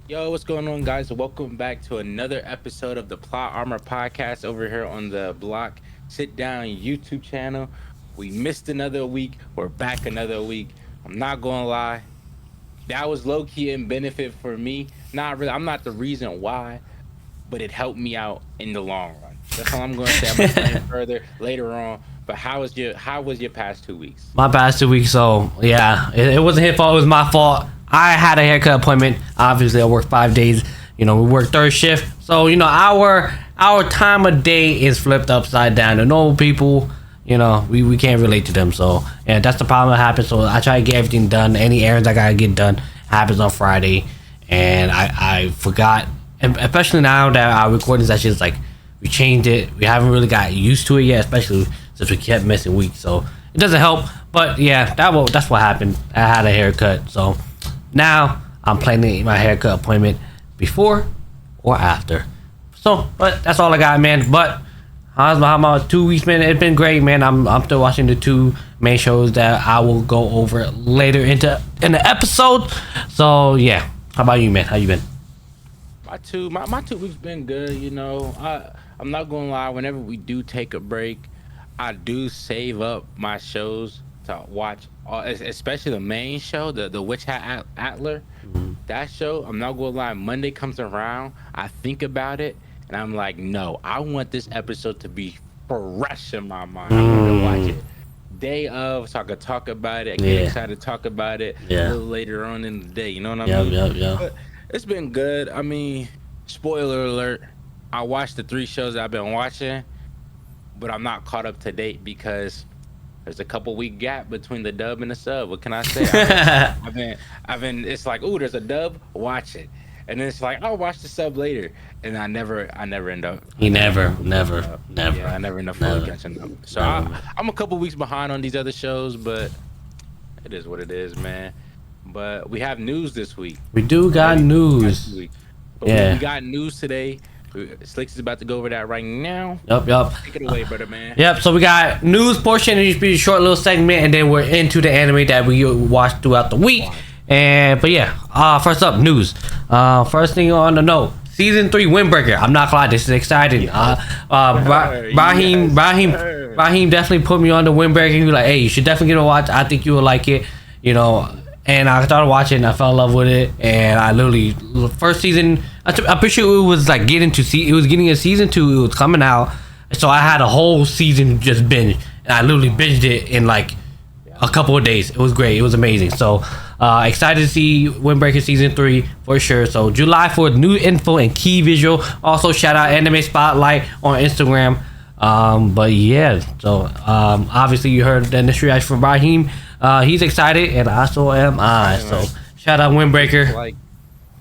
Yo, what's going on, guys? Welcome back to another episode of the Plot Armor Podcast over here on the Block Sitdown YouTube channel. We missed another week. We're back another week. I'm not gonna lie, that was low key and benefit for me. Not really. I'm not the reason why, but it helped me out in the long run. That's all I'm gonna say. I'm gonna explain further later on. But how was your past 2 weeks? My past 2 weeks, so yeah, it wasn't his fault. It was my fault. I had a haircut appointment. Obviously, I work 5 days. We work third shift, so our time of day is flipped upside down. The normal people, we can't relate to them. So yeah, that's the problem that happens. So I try to get everything done. Any errands I gotta get done happens on Friday, and I forgot. And especially now that our recording session is like we changed it. We haven't really got used to it yet, especially since we kept missing weeks. So it doesn't help. But yeah, that's what happened. I had a haircut. So now I'm planning my haircut appointment before or after. So, but that's all I got, man. But how's my 2 weeks, man? It's been great, man. I'm still watching the two main shows that I will go over later in the episode. So yeah, how about you, man? How you been? My 2 weeks been good. I'm not gonna lie. Whenever we do take a break, I do save up my shows to watch, especially the main show, the Witch Hat Atler. That show, I'm not gonna lie. Monday comes around, I think about it, and I'm like, no, I want this episode to be fresh in my mind. I want to watch Mm, it day of, so I could talk about it. I get yeah, excited to talk about it a yeah, little later on in the day. You know what I yep, mean? yep, yep. But it's been good. I mean, spoiler alert. I watched the three shows that I've been watching, but I'm not caught up to date because there's a couple week gap between the dub and the sub. What can I say? I've been. It's like, ooh, there's a dub. Watch it, and then it's like, I'll watch the sub later, and I never end up. He I never end never, up catching never, up. Yeah, never, I never end up fully never, catching up. So never. I'm a couple weeks behind on these other shows, but it is what it is, man. But we have news this week. We do Or got maybe last news. week. But we Yeah. got news today. Slicks is about to go over that right now. Yep, yep. Take it away, brother man. Yep, so we got news portion, and just be a short little segment, and then we're into the anime that we watched throughout the week. And but yeah, first up, news. First thing on the note, season 3 Windbreaker. I'm not gonna lie, this is exciting. Brahim, Yes, Brahim, sir. Brahim definitely put me on the Windbreaker. He was like, "Hey, you should definitely get a watch. I think you will like it." And I started watching, and I fell in love with it, and I literally first season. I'm pretty sure it was like it was getting a season 2. It was coming out, so I had a whole season just binge, and I literally binged it in like a couple of days. It was great. It was amazing. So excited to see Windbreaker season 3 for sure. So July for new info and key visual. Also shout out Anime Spotlight on Instagram. But yeah, so obviously you heard the initial reaction from Raheem. He's excited, and I so am I. Yeah, So man. shout out Windbreaker. Like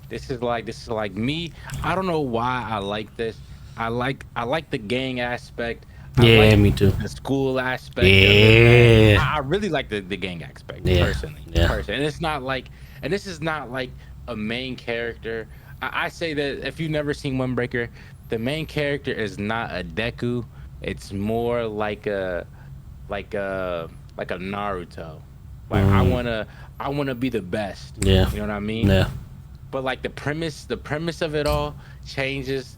this is like me. I don't know why I like this. I like the gang aspect. I Yeah, like me too. the school aspect of it, man. Yeah, I really like the gang aspect yeah, personally. yeah. And it's not like, and this is not like a main character. I say that if you've never seen Windbreaker, the main character is not a Deku. It's more like a like a Naruto. Like Mm, I wanna be the best. yeah, You know what I mean? yeah. But like the premise of it all changes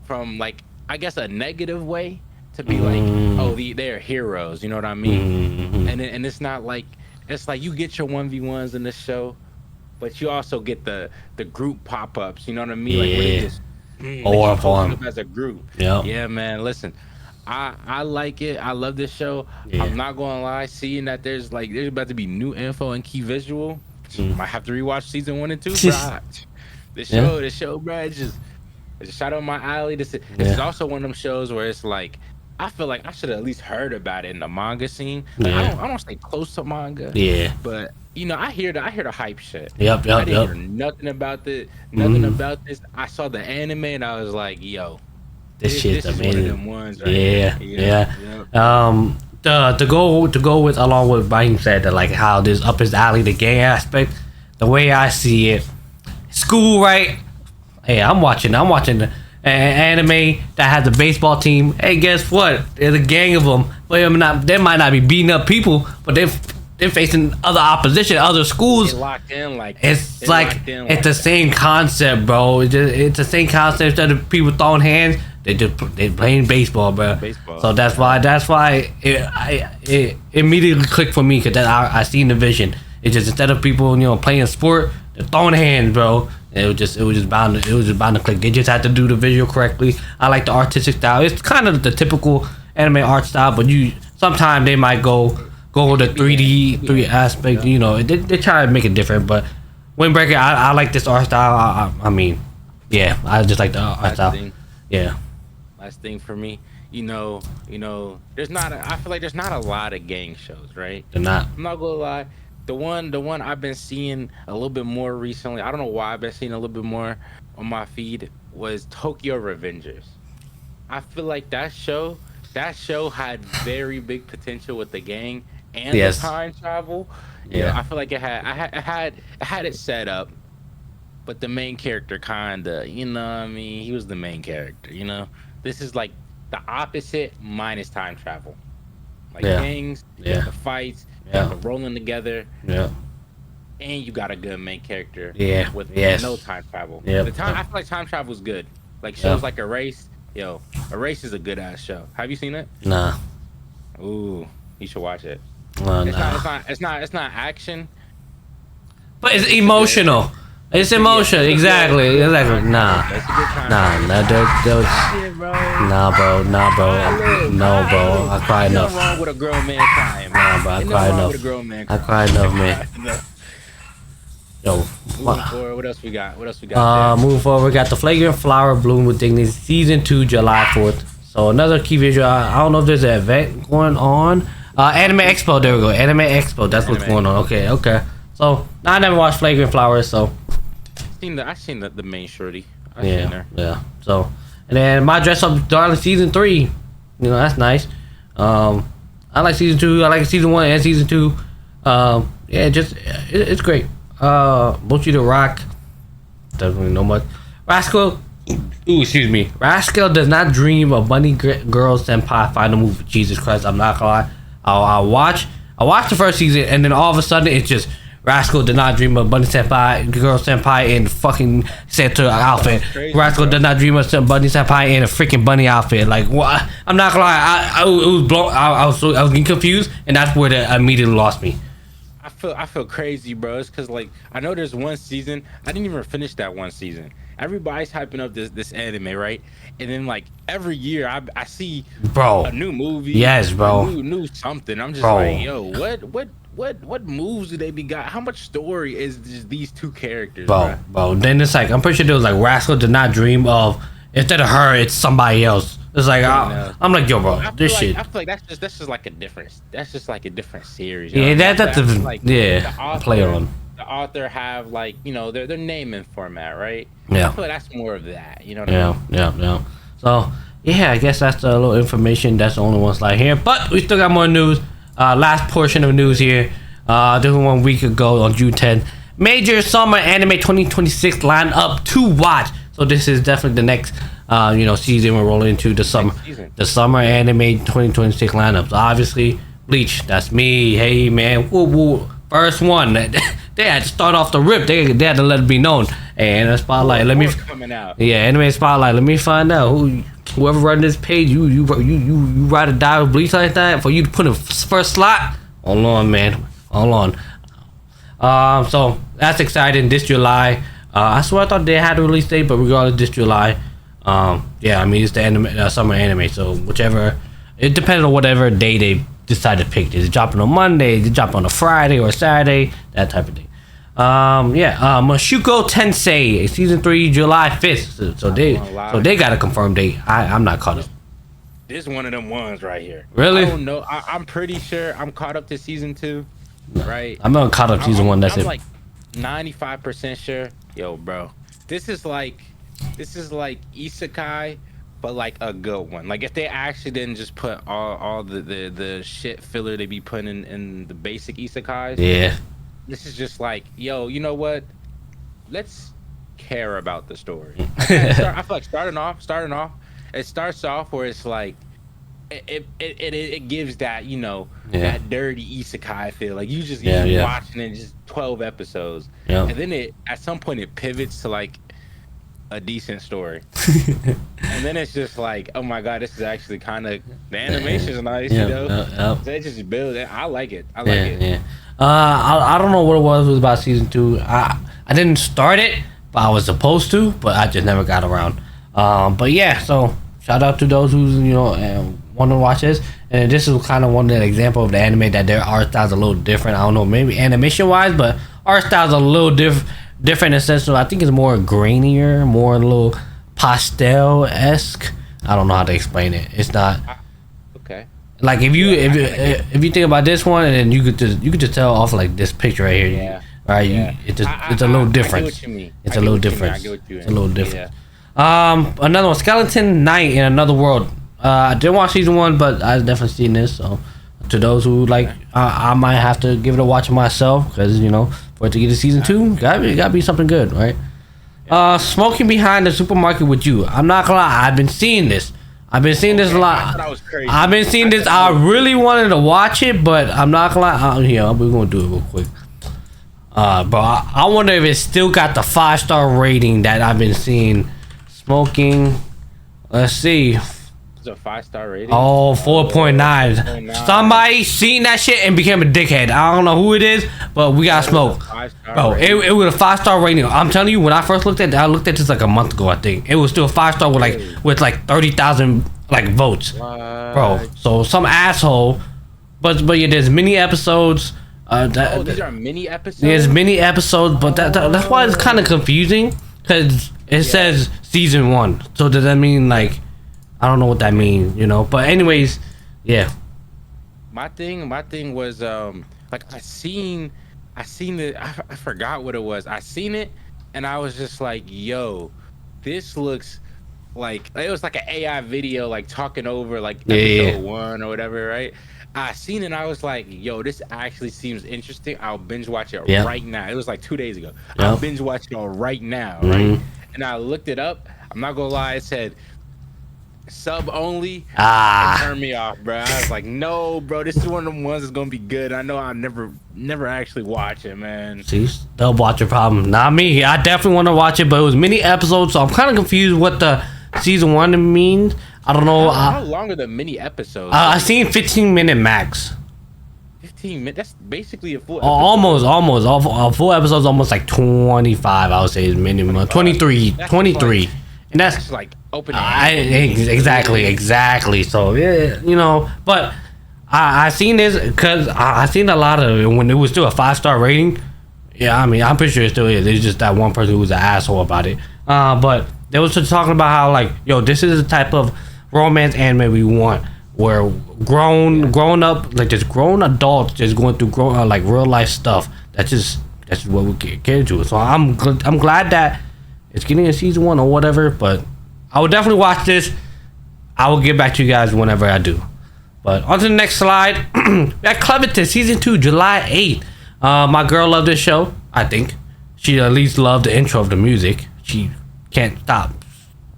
from, like, I guess, a negative way to be like, oh, Mm, they're heroes. You know what I mean? mm, And it's not like, it's like you get your 1v1s in this show, but you also get the group pop-ups. You know what I mean? Like where they yeah. just they Or keep posting farm. up as a group. Yep. Yeah, man. Listen, I like it. I love this show. Yeah. I'm not gonna lie. Seeing that there's about to be new info and key visual, Mm. might have to rewatch season 1 and 2, bro. Yeah. The show, bro. It's just shot on my alley. This is Yeah. also one of them shows where it's like, I feel like I should have at least heard about it in the manga scene. Like, Yeah. I don't stay close to manga, Yeah. but I hear the hype shit. Yep. I Yep. didn't Yep. hear nothing Mm. about this. I saw the anime and I was like, yo, This shit's this is one of amazing. them ones right Yeah. here. Yeah. To go with along with Brahim said that, like, how this up his alley, the gang aspect, the way I see it, school, right? Hey, I'm watching anime that has a baseball team. Hey, guess what? There's a gang of them. Well, they might not be beating up people, but they're facing other opposition, other schools. They locked in like It's like it's the same concept, bro. It's the same concept. Instead of people throwing hands, they playing baseball, bro. Baseball. So that's why it immediately clicked for me because I seen the vision. It's just instead of people playing sport, they're throwing hands, bro. It was just bound to click. They just had to do the visual correctly. I like the artistic style. It's kind of the typical anime art style, but sometimes they might go with the 3D aspect. They try to make it different. But Windbreaker, I like this art style. I mean, yeah, I just like the art style. Yeah. Last thing for me, there's not. I feel like there's not a lot of gang shows, right? They're not. I'm not gonna lie. The one I've been seeing a little bit more recently. I don't know why I've been seeing a little bit more on my feed was Tokyo Revengers. I feel like that show had very big potential with the gang and the time travel. Yeah. I feel like it had it set up, but the main character kinda, he was the main character. This is like the opposite minus time travel. Like gangs, the fights, the rolling together. Yeah. And you got a good main character. Yeah. With no time travel. Yeah. I feel like time travel is good. Like shows like Erase. Erase is a good ass show. Have you seen it? Nah. Ooh, you should watch it. Nah. It's not action. But it's emotional. It's emotional. Exactly. Nah. That's a good time. Nah, bro. No, bro. I cry enough. Nothing wrong with a grown man crying, man. Nah, bro. I cry enough. I cry enough, man. Yo. Moving forward, what else we got? Moving forward, we got The Flagrant Flower Bloom with Dignity Season 2, July 4th. So another key visual. I don't know if there's an event going on. Anime Expo. There we go. Anime Expo. That's what's going on. Okay. So I never watched Flagrant Flowers, so. I seen the main shorty. I seen her. Yeah. So, and then My Dress Up Darling Season 3. That's nice. I like Season 2. I like Season 1 and Season 2. It's great. Mochi the Rock. Doesn't really know much. Rascal. Excuse me. Rascal does not dream of bunny girl senpai final move. Jesus Christ, I'm not gonna lie. I'll watch the first season and then all of a sudden it's just Rascal did not dream of bunny senpai, girl senpai in fucking Santa outfit. Rascal did not dream of bunny senpai in a freaking bunny outfit. Like what? I'm not gonna lie. I was blown. I was getting confused, and that's where they immediately lost me. I feel crazy, bro. It's because like I know there's one season. I didn't even finish that one season. Everybody's hyping up this anime, right? And then like every year I see a new movie. Yes, bro. New something. I'm just like, yo, what moves do they be got? How much story is just these two characters, bro? Then it's like I'm pretty sure there was like Rascal did not dream of instead of her, it's somebody else. It's like I'm like, yo, bro, this shit. I feel like that's just like a different. That's just like a different series. Yeah, that's like play on. The author have like their naming format, right? Yeah. I feel like that's more of that. You know what I mean? Yeah. So yeah, I guess that's the little information. That's the only one slide here, but we still got more news. Last portion of news here. This was 1 week ago on June 10th. Major Summer Anime 2026 lineup to watch. So this is definitely the next season we're rolling into the summer anime 2026 lineup. So obviously Bleach, that's me. Hey man, woo. First one. They had to start off the rip. They had to let it be known. And the spotlight. Let me coming out. Yeah, anime spotlight. Let me find out whoever run this page. You ride or die with Bleach like that for you to put in first slot. Hold on, man. Hold on. So that's exciting. This July. I swear I thought they had a release date, but regardless, this July. It's the anime, summer anime. So whichever, it depends on whatever day they decide to pick. Is it dropping on Monday? Is it dropping on a Friday or Saturday? That type of thing. Mashuko Tensei season 3 July 5th. So they got a confirmed date. I'm not caught up. This is one of them ones right here. Really? I don't know. I'm pretty sure I'm caught up to season 2. Right? I'm not caught up season 1. That's I'm it. Like 95% sure. Yo, bro. This is like isekai, but like a good one. Like if they actually didn't just put all the shit filler they be putting in the basic isekais. Yeah. This is just like, yo, you know what? Let's care about the story. I feel like starting off, it starts off where it's like it gives that, you know, Yeah. that dirty isekai feel. Like you Yeah. just Yeah. watching it, just 12 episodes, Yeah. and then it at some point it pivots to like a decent story, and then it's just like, oh my god, this is actually kind of, the animation is nice, you Yeah. know. Yeah. So it just builds it. I like it. I like Yeah, it. yeah. I don't know what it was about season two. I didn't start it, but I was supposed to, but I just never got around. But yeah, so shout out to those who's want to watch this. And this is kind of one of the example of the anime that their art style's a little different. I don't know, maybe animation wise, but art style's a little different in the sense of, I think it's more grainier, more a little pastel esque. I don't know how to explain it. It's not. Okay. Like if you think about this one, and then you could just tell off like this picture right here, Yeah. right? Yeah. It's a little different. I get what you mean. It's I a get little what you mean. different. I get what you It's a mean. little different. Yeah. Another one, Skeleton Knight in Another World. I didn't watch season one, but I definitely seen this. So to those who like, I might have to give it a watch myself, because for it to get to season two, gotta be something good, right? Smoking Behind the Supermarket with You. I'm not gonna lie, I've been seeing this. I've been seeing this a I lot. thought I was crazy. I've been seeing this. I really wanted to watch it, but I'm not gonna lie. We're gonna do it real quick. But I wonder if it still got the 5-star rating that I've been seeing. Smoking. Let's see. It's a 5-star rating. Oh, 4.9. 4.9. Somebody seen that shit and became a dickhead. I don't know who it is, but we got smoke. 5-star Bro, rating. it was a 5-star rating. I'm telling you, when I first looked at it, I looked at this like a month ago, I think. It was still a 5-star with like 30,000 like votes. What? Bro, so some asshole. But yeah, there's mini episodes. These are mini episodes. There's mini episodes, but that's why it's kind of confusing, because it says season 1. So does that mean like, I don't know what that means, But anyways, yeah. My thing was like I seen it. I forgot what it was. I seen it and I was just like, yo, this looks like it was like an AI video, like talking over like episode 1 or whatever, right? I seen it and I was like, yo, this actually seems interesting. I'll binge watch it right now. It was like 2 days ago. I'll binge watch it all right now, right? And I looked it up. I'm not gonna lie, it said sub only. It turned me off, bro. I was like, no, bro, this is one of them ones that's gonna be good. I know I'll never actually watch it, man. See, they'll watch your problem. Not me. I definitely want to watch it, but it was mini episodes, so I'm kind of confused what the season 1 means. I don't know. How long are the mini episodes? I seen 15-minute max. 15 minutes. That's basically a full episode. Almost. A full episode's almost like 25. I would say is minimum. 23. And that's like open. exactly. So yeah, but I seen this because I seen a lot of it when it was still a 5-star rating. Yeah, I mean, I'm pretty sure it still is. It's just that one person who was an asshole about it. But they was just talking about how, like, yo, this is the type of romance anime we want, where grown up, like, just grown adults just going through like real life stuff. That's what we get into. So I'm glad that it's getting a season 1 or whatever. But I will definitely watch this. I will get back to you guys whenever I do. But on to the next slide. We got Cleverton season 2, July 8th. My girl loved this show. I think she at least loved the intro of the music. She can't stop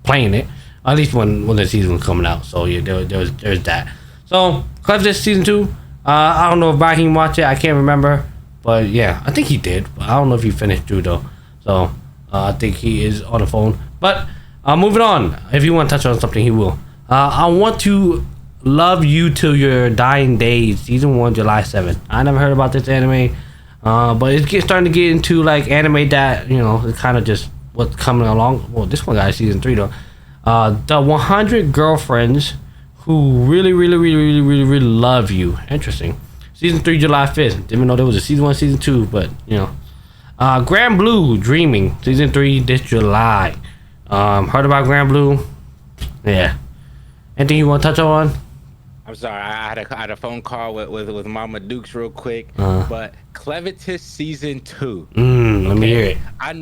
playing it, at least when the season was coming out. So yeah, there's that. So Cleverton season 2. I don't know if Ibrahim watched it. I can't remember, but yeah, I think he did. But I don't know if he finished through though. So I think he is on the phone. But moving on. If you want to touch on something, he will. I want to love you till your dying days. Season 1, July 7th. I never heard about this anime, but it's starting to get into like anime that it's kind of just what's coming along. Well, this one got season 3 though. The 100 girlfriends who really love you. Interesting. Season 3, July 5th. Didn't know there was a season 1, season 2, but Grand Blue Dreaming, season 3 this July. Heard about Grand Blue? Yeah. Anything you want to touch on? I'm sorry, I had a phone call with Mama Dukes real quick. But Clevitus season 2. Let me hear it. I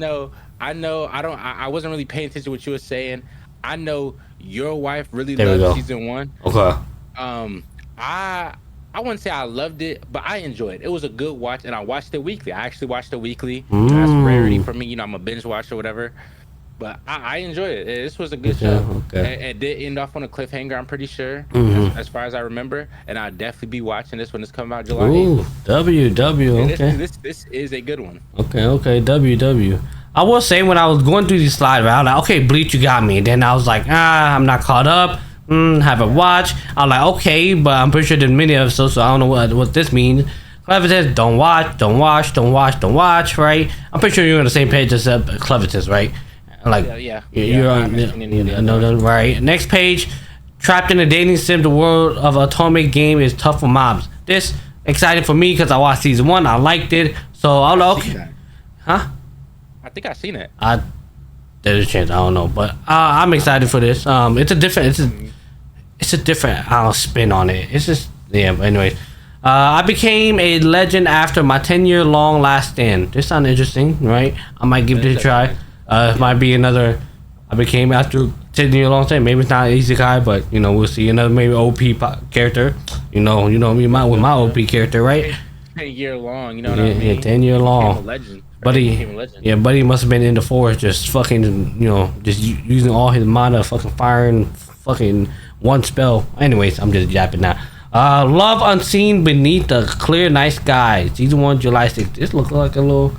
wasn't really paying attention to what you were saying. I know your wife really There we loved go. season 1. Okay. I wouldn't say I loved it, but I enjoyed it. It was a good watch, and I watched it weekly. I actually watched it weekly. That's a rarity for me. I'm a binge watcher or whatever. but I enjoyed it. This was a good Yeah, show. okay. It did end off on a cliffhanger, I'm pretty sure, Mm-hmm. as far as I remember. And I'll definitely be watching this when it's coming out July 8th. Ooh, W. Yeah, Okay. this is a good one. Okay. W. I will say when I was going through these slides, I was like, okay, Bleach, you got me. Then I was like, I'm not caught up. Haven't watched. I'm like, okay, but I'm pretty sure there's many episodes, so I don't know what this means. Clever says, don't watch, right? I'm pretty sure you're on the same page as Clever says, right? Like, you're on, right? Next page, trapped in a dating sim, the world of atomic game is tough for mobs. This exciting for me because I watched season 1, I liked it, so I'm like, okay, huh? I think I've seen it. There's a chance, I don't know, but I'm excited for this. It's a different spin on it. It's just But anyways, I became a legend after my 10-year long last stand. This sounds interesting, right? I might give this a try. It might be another. I became after 10-year long stand. Maybe it's not an isekai, but we'll see. Another maybe OP character. You know me with my OP character, right? 10-year long. You know what I mean? Yeah, 10-year long. A legend. Buddy must have been in the forest, just fucking, just using all his mana, fucking firing, fucking one spell. Anyways, I'm just yapping now. Love Unseen Beneath the Clear Night Sky. Season 1, July 6th. This looks like a little,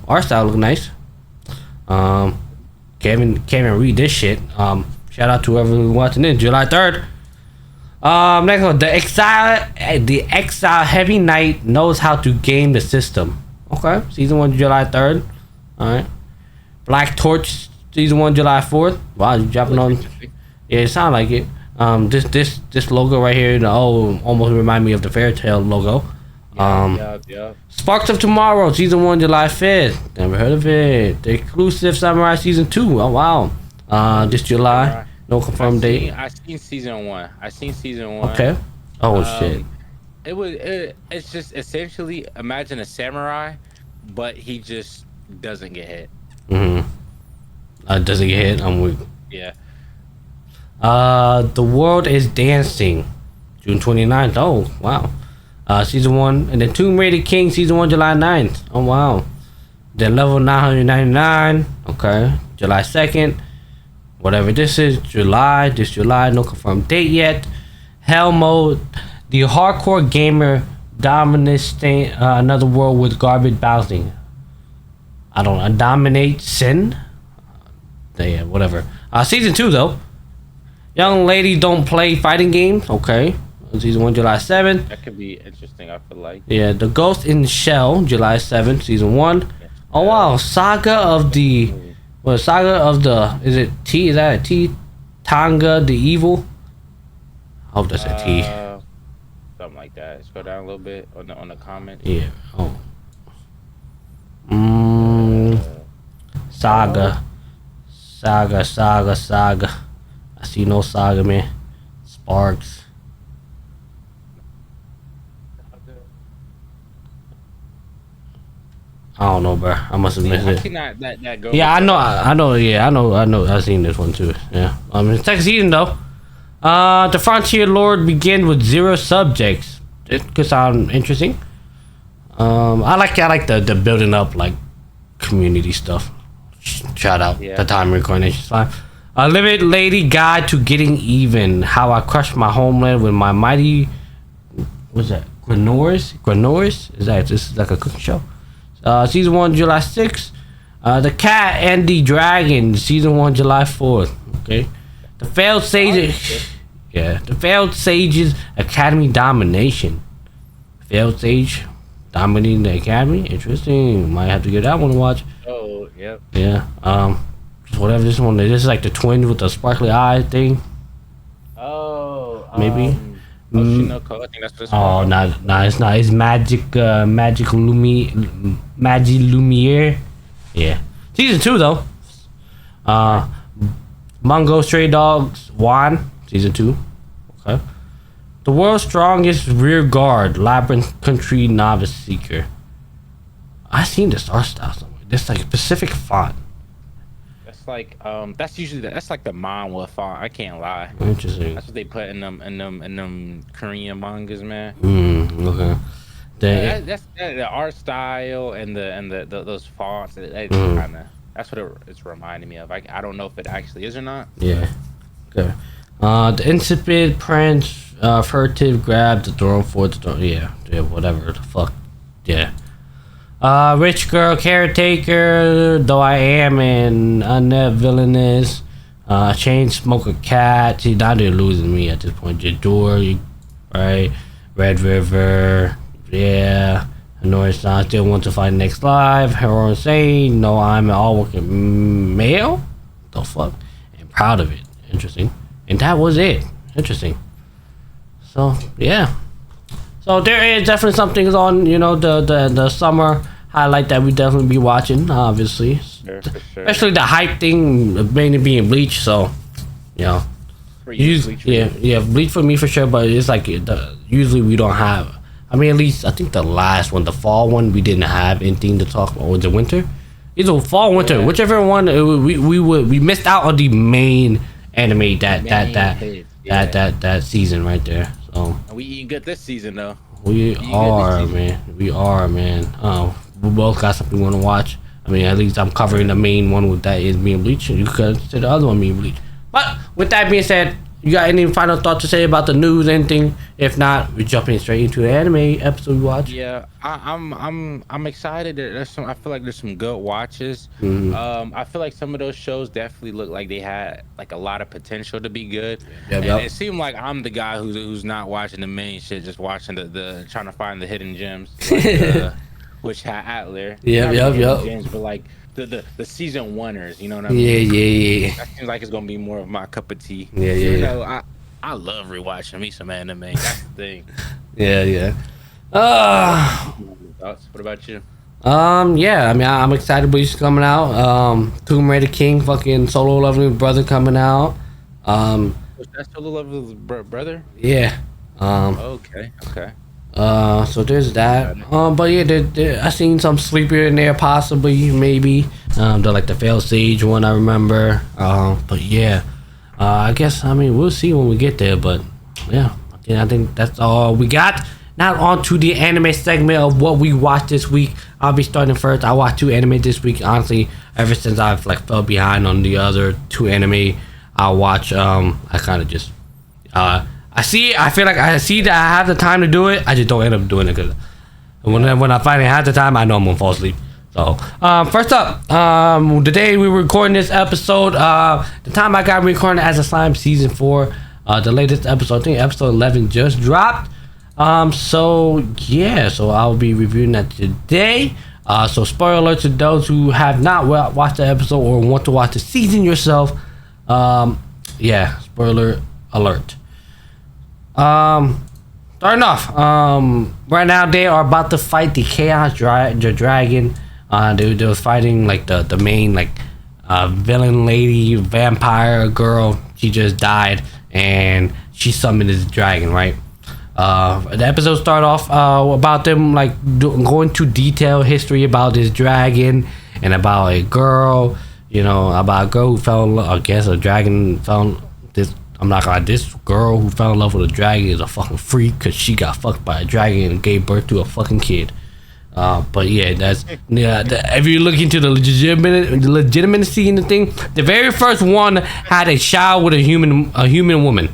art style look nice. Can't even read this shit. Shout out to whoever watching this. July 3rd. Next one. The Exile Heavy Knight knows how to game the system. Okay. Season 1, July 3rd. Alright. Black Torch. Season 1, July 4th. Wow, you dropping on. Yeah, it sounds like it. This logo right here, almost remind me of the Fairy Tail logo. Yeah. Sparks of Tomorrow, season 1, July 5th. Never heard of it. The Exclusive Samurai season 2. Oh wow. This July. No confirmed date. I seen season 1. Okay. Oh shit. It's just essentially imagine a samurai, but he just doesn't get hit. Doesn't get hit. I'm weak. Yeah. The World is Dancing, June 29th. Oh wow. Season 1, and then Tomb Raider King, season 1, July 9th. Oh wow. Then level 999. Okay. July 2nd. Whatever this is, this July, no confirmed date yet. Hell Mode, the hardcore gamer dominates another world with garbage bouncing. I don't know. Dominate sin. Yeah, whatever. Season 2 though. Young lady don't play fighting games. Okay. Season 1, July 7th. That could be interesting, I feel like. Yeah, The Ghost in the Shell, July 7th, season 1. Oh wow, Saga of the is it T? Is that a T? Tanga the Evil? I hope that's a T. Something like that. Scroll down a little bit on the comment. Yeah. Oh. Saga. I see no Saga, man. Sparks. I don't know, bro. I must have missed it. That go. Yeah, I know. Yeah, I know. I've seen this one too. Yeah. Second season though. The Frontier Lord begins with 0 subjects. It could sound interesting. I like the building up like community stuff. Shout out the time reincarnation time. A Livid Lady Guide to Getting Even. How I Crushed My Homeland with My Mighty. What's that? Granoris? This is like a cooking show. Season 1, July 6th. The Cat and the Dragon, season 1, July 4th. Okay. The Failed Sages. Yeah. The Failed Sages Academy Domination. Failed Sage dominating the Academy. Interesting. Might have to give that one a watch. Oh, yep. Yeah. Whatever this one is. This is like the twins with the sparkly eye thing. Oh. Maybe. I think that's what it's called. Nah, it's not. It's Magic Lumiere. Yeah. Season 2 though. Mungo Stray Dogs Juan, season 2. Okay. The World's Strongest Rear Guard, Labyrinth Country Novice Seeker. I seen this art style somewhere. This like specific font. That's like that's like the manhwa font. I can't lie. Interesting. That's what they put in them Korean mangas, man. Okay. That's the art style and the those fonts. Kind of. That's what it's reminding me of. I don't know if it actually is or not. Yeah. Okay. The insipid prince, furtive grab the throne for the throne. Yeah. Yeah. Whatever the fuck. Yeah. Rich girl caretaker, though I am an unnet villainous. Chain smoker cat. See, now they're losing me at this point. Jador, right? Red River, yeah. Norris still want to find next live. Hero insane. No, I'm an all working male. The fuck? And proud of it. Interesting. And that was it. Interesting. So yeah. So there is definitely something on, the summer highlight that we definitely be watching, obviously. Sure, for sure. Especially the hype thing mainly being Bleach, so For you, Bleach for you. yeah, Bleach for me for sure, but it's like usually we don't have, I mean, at least I think the last one, the fall one, we didn't have anything to talk about. Or the winter? Either fall, winter, whichever one, we missed out on the main anime that season right there. So We eating good this season though. we are, man. We are, man. We both got something we want to watch. I mean, at least I'm covering the main one with that is being Bleach, and you could consider the other one being Bleach. But with that being said, you got any final thoughts to say about the news? Anything? If not, we're jumping straight into the anime episode we watch. Yeah, I'm excited. There's some. I feel like there's some good watches. I feel like some of those shows definitely look like they had like a lot of potential to be good. Yep, and yep. it seemed like I'm the guy who's not watching the main shit, just watching the trying to find the hidden gems, like, which had Atler. Yep, Not yep, the hidden yep. Gems, but like the season oneers. You know what I mean? Yeah. That seems like it's gonna be more of my cup of tea. Yeah. You know, I love rewatching me some anime. That's the thing. Yeah. Thoughts? What about you? Yeah. I mean, I'm excited. Bleach coming out. Tomb Raider King, fucking Solo Leveling Brother coming out. Was that Solo Level's brother? Yeah. Okay. So there's that. But yeah, I seen some sleeper in there, possibly, maybe. The like the failed sage one, I remember. But yeah, I guess we'll see when we get there. But yeah, I think that's all we got. Now on to the anime segment of what we watched this week. I'll be starting first. I watched 2 anime this week. Honestly, ever since I've like fell behind on the other 2 anime I watch, I kind of just I feel like I see that I have the time to do it. I just don't end up doing it because when I finally have the time, I know I'm gonna fall asleep. So first up, the day we were recording this episode, the time I got recording as a slime season 4, the latest episode, I think episode 11 just dropped. So I'll be reviewing that today. So spoiler alert to those who have not watched the episode or want to watch the season yourself. Spoiler alert. Starting off, right now they are about to fight the Chaos Dragon. They was fighting like the main like villain lady vampire girl. She just died and she summoned this dragon, right? The episode start off about them like going to detailed history about this dragon and about a girl, about a girl who fell in love. I guess a dragon fell. I'm not gonna lie, this girl who fell in love with a dragon is a fucking freak because she got fucked by a dragon and gave birth to a fucking kid. But yeah, if you look into the legitimacy in the thing, the very first one had a child with a human woman.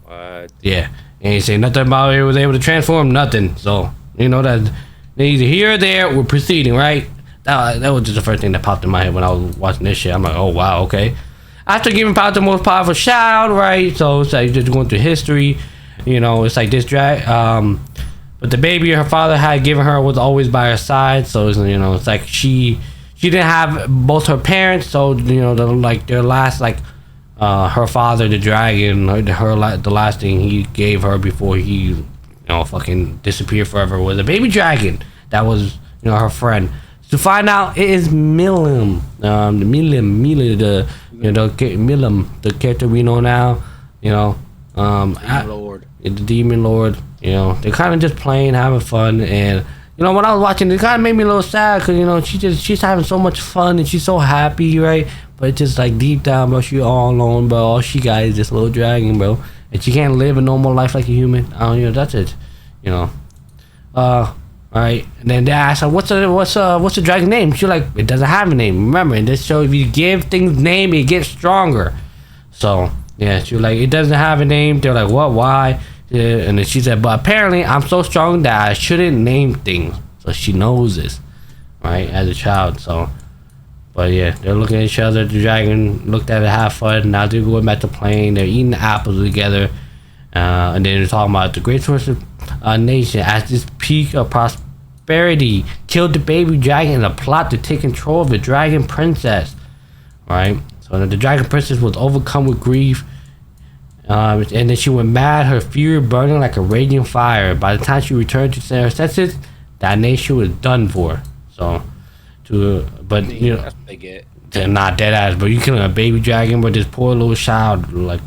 What? Yeah, and you say nothing about it was able to transform, nothing. So that either here or there, we're proceeding, right? That was just the first thing that popped in my head when I was watching this shit. I'm like, oh wow, okay. After giving power to the most powerful child, right? So it's like just going through history, it's like this but the baby her father had given her was always by her side. So it's like she didn't have both her parents. So their last her father, the dragon, the last thing he gave her before he fucking disappeared forever was a baby dragon that was her friend. To find out, it is Milim, the character we know now. Lord. The Demon Lord. They're kind of just playing, having fun, and when I was watching, it kind of made me a little sad because she's having so much fun and she's so happy, right? But it's just like deep down, bro, she all alone, bro. All she got is this little dragon, bro, and she can't live a normal life like a human. That's it. right? And then they ask her, what's the dragon name? She's like, it doesn't have a name. Remember, in this show, if you give things name, it gets stronger. So yeah, she was like, it doesn't have a name. They're like, what? Why? Yeah, and then she said, but apparently I'm so strong that I shouldn't name things. So she knows this, right, as a child. So, but yeah, they're looking at each other. The dragon looked at it, have fun. Now they're going back to playing. They're eating the apples together. And then they're talking about the great source of nation at this peak of prosperity killed the baby dragon in a plot to take control of the dragon princess, right? So the dragon princess was overcome with grief, and then she went mad, her fury burning like a raging fire. By the time she returned to her senses, that nation was done for. So, but you know, that's what they get. they're not dead ass, but you killing a baby dragon with this poor little child, like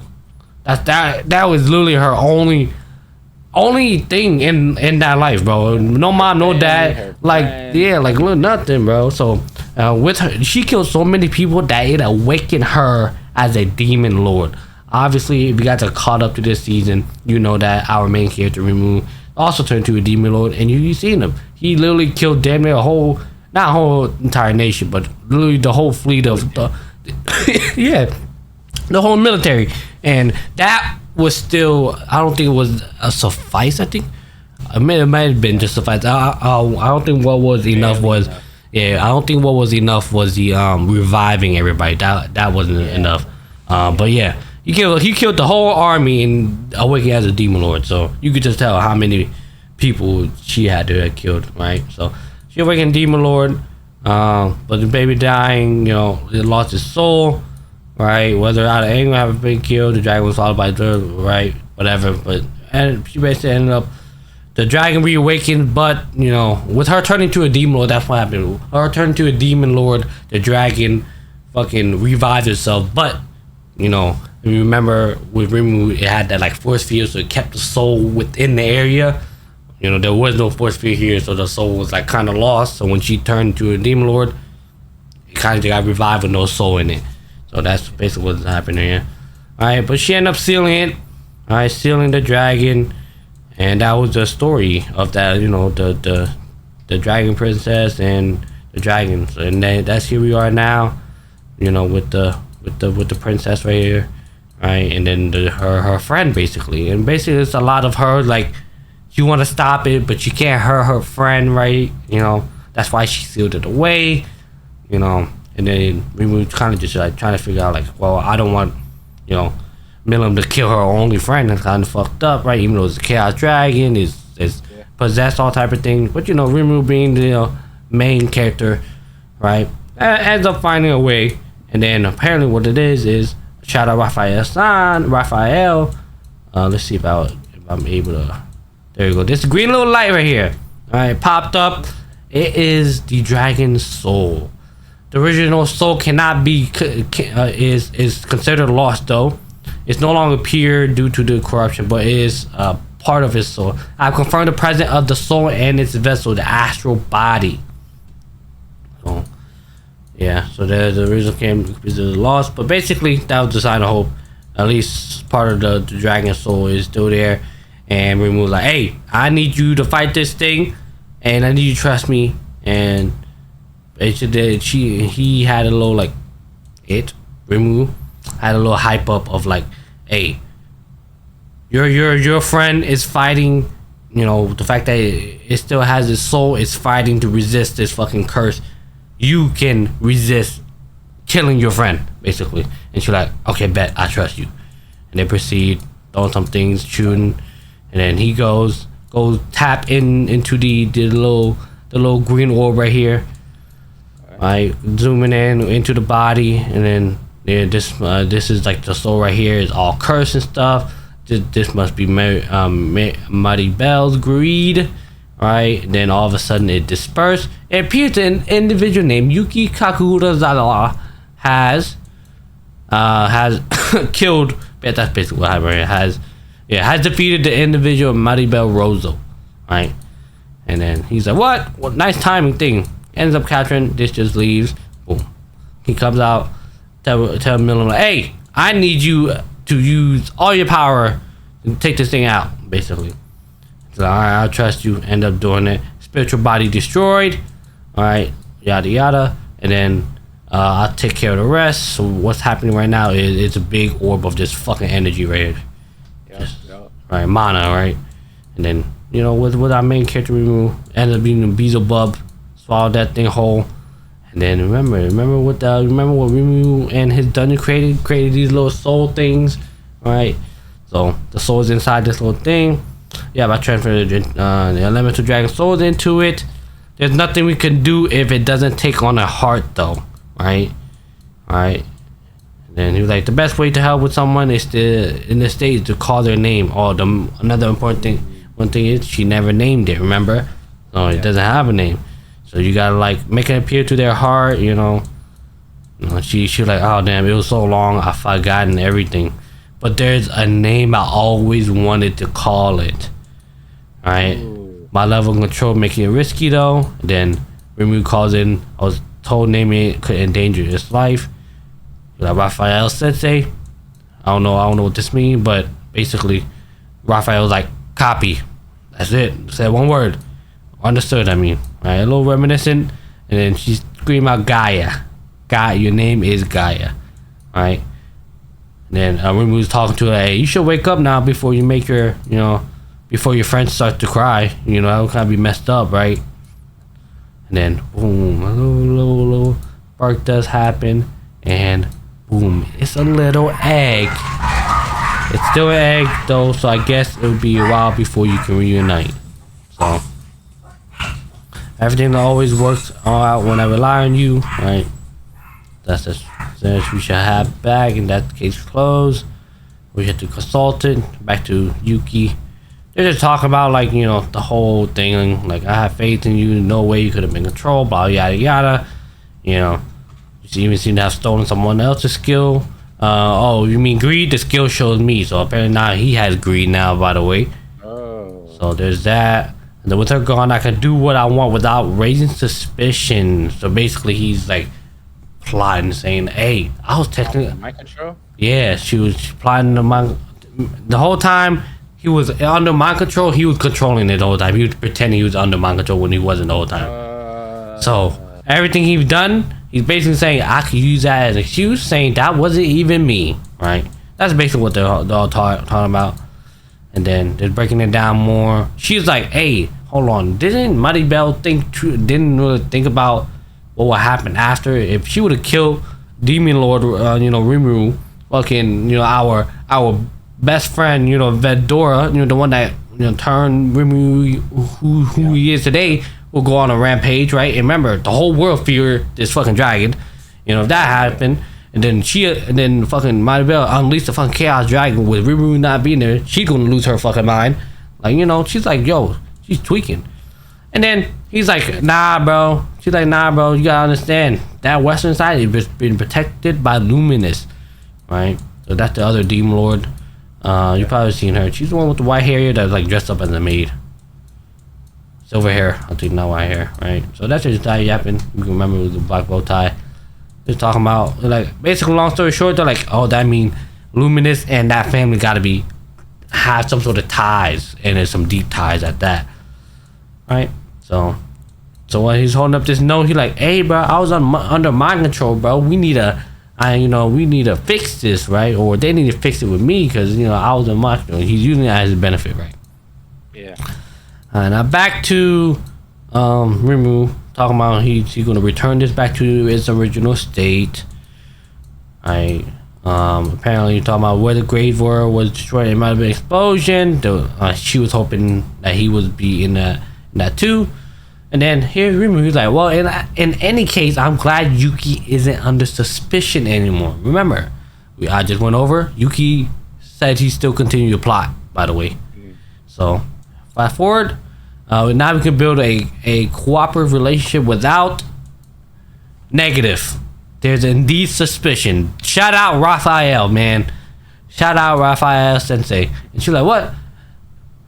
that was literally her only thing in that life, bro. No mom, no dad, like yeah, like little nothing, bro. So with her, she killed so many people that it awakened her as a demon lord. Obviously, if you guys are caught up to this season, you know that our main character Rimu also turned to a demon lord, and you seen him. He literally killed damn near not a whole entire nation, but literally the whole fleet of the yeah, the whole military. And that was still, I don't think it was a suffice. I think it might have been just suffice. I don't think what was enough was I don't think what was enough was the reviving everybody. That wasn't enough. But yeah, he killed the whole army and awakened as a demon lord. So you could just tell how many people she had to have killed, right? So she awakened demon lord, but the baby dying, you know, it lost his soul, right? Whether out of anger having been killed, the dragon was followed by the right, whatever. But and she basically ended up the dragon reawakened, but you know, with her turning to a demon lord, that's what happened. Her turning to a demon lord, the dragon fucking revived itself. But you know, if you remember with Rimu, it had that like force field, so it kept the soul within the area. You know, there was no force field here, so the soul was like kind of lost. So when she turned to a demon lord, it kind of got revived with no soul in it. So that's basically what's happening here. All right, but she ended up sealing it. All right, sealing the dragon, and that was the story of that. You know, the dragon princess and the dragons, and then that's here we are now. You know, with the princess right here, right, and then her friend basically, and basically it's a lot of her like. You want to stop it, but you can't hurt her friend, right? You know, that's why she sealed it away, you know. And then we were kind of just like trying to figure out, like, well, I don't want, you know, Milim to kill her only friend. That's kind of fucked up, right? Even though it's a chaos dragon, is possessed, all type of thing. But you know, Rimu being the main character, right, ends up finding a way. And then apparently, what it is shout out Raphael. Let's see if I'm able to. There you go. This green little light right here. All right, popped up. It is the dragon's soul. The original soul cannot be is considered lost though. It's no longer pure due to the corruption, but it is part of his soul. I've confirmed the presence of the soul and its vessel, the astral body. So yeah, so the original came is lost, but basically that was the sign of hope. At least part of the dragon's soul is still there. And Rimu was like, hey, I need you to fight this thing, and I need you to trust me. And he had a little like Rimu had a little hype up of like, hey, your friend is fighting, you know, the fact that it still has its soul is fighting to resist this fucking curse. You can resist killing your friend, basically. And she's like, okay, bet, I trust you. And they proceed, throwing some things, shooting. And then he goes tap into the little green orb right here. Right, zooming into the body, and then this is like the soul right here is all cursed and stuff. This must be Mighty Bell's greed, right? And then all of a sudden it dispersed. It appears an individual named Yuki Kakurazawa has killed. But that's basically what happened. Has defeated the individual Mighty Bell Rozo, right? And then he's like, what nice timing thing. Ends up capturing, this just leaves. Boom. He comes out, tell Milim, like, hey, I need you to use all your power and take this thing out, basically. So, alright, I'll trust you. End up doing it. spiritual body destroyed. All right, yada yada, and then I'll take care of the rest. So what's happening right now is it's a big orb of just fucking energy right here. Yep. Right, mana, right, and then with our main character Rimu ended up being Beelzebub, swallowed that thing whole. And then remember what Rimu and his dungeon created these little soul things, right? So the souls inside this little thing. Yeah, I transferred the elemental dragon souls into it. There's nothing we can do if it doesn't take on a heart, though, right? All right. And then he was like, the best way to help with someone is in this stage to call their name. Another important thing. One thing is she never named it. Remember, so it doesn't have a name. So you gotta like make it appear to their heart, She was like, oh damn, it was so long, I forgotten everything. But there's a name I always wanted to call it. Alright. My level of control making it risky though. Then Rimu calls in. I was told naming it could endanger its life. Like Raphael Sensei. I don't know what this means, but basically Raphael's like copy. That's it. Said one word. Understood, I mean. Right, a little reminiscent, and then she screamed out Gaia. Your name is Gaia. Right? And then Rimu was talking to her, hey, you should wake up now before you make before your friends start to cry. That'll kind of be messed up, right? And then boom, a little bark does happen, and boom, it's a little egg. It's still an egg though, so I guess it'll be a while before you can reunite. So everything that always works all out when I rely on you, right? That's just we should have back in that case closed. We had to consult it back to Yuki. They're just talking about like the whole thing, like I have faith in you, no way you could have been controlled, blah yada yada. You even seem to have stolen someone else's skill. Oh, you mean greed? The skill shows me, so apparently now he has greed now, by the way. Oh. So there's that. And then with her gone, I can do what I want without raising suspicion. So basically, he's like plotting, saying, "Hey, I was technically mind control." Yeah, she was plotting the whole time. He was under mind control. He was controlling it the whole time. He was pretending he was under mind control when he wasn't the whole time. So everything he's done, he's basically saying I could use that as an excuse, saying that wasn't even me. Right? That's basically what they're all talking about. And then they're breaking it down more. She's like, "Hey, hold on. Didn't Mighty Bell didn't really think about what would happen after if she would have killed Demon Lord, Rimuru, fucking, our best friend, Vedora, the one that turned Rimuru who he is today, will go on a rampage, right? And remember, the whole world feared this fucking dragon. If that happened." And then fucking Mighty Bell unleashed the fucking Chaos Dragon with Rimuru not being there. She's gonna lose her fucking mind. Like, she's like, yo, she's tweaking. And then he's like, nah, bro. She's like, nah, bro, you gotta understand. That western side is been protected by Luminous. Right? So that's the other Demon Lord. You probably seen her. She's the one with the white hair that's like dressed up as a maid. Silver hair. I think not white hair, right? So that's just tie yapping. You can remember with the black bow tie. They're talking about, like, basically, long story short, they're like, oh, that mean Luminous and that family gotta have some sort of ties, and there's some deep ties at that, right? So when he's holding up this note, he's like, hey, bro, I was under mind control, bro. We need to fix this, right? Or they need to fix it with me, because I was in mind control. He's using it as a benefit, right? Yeah. Now back to Rimu. Talking about he's going to return this back to its original state. Right. Apparently talking about where the grave was destroyed. It might have been an explosion. She was hoping that he would be in that too. And then here Rimu, he's like, well, in any case, I'm glad Yuki isn't under suspicion anymore. Remember, I just went over. Yuki said he still continued to plot, by the way. So fast forward. Now we can build a cooperative relationship without negative. There's indeed suspicion. Shout out Raphael, man. Shout out Raphael Sensei. And she's like, what?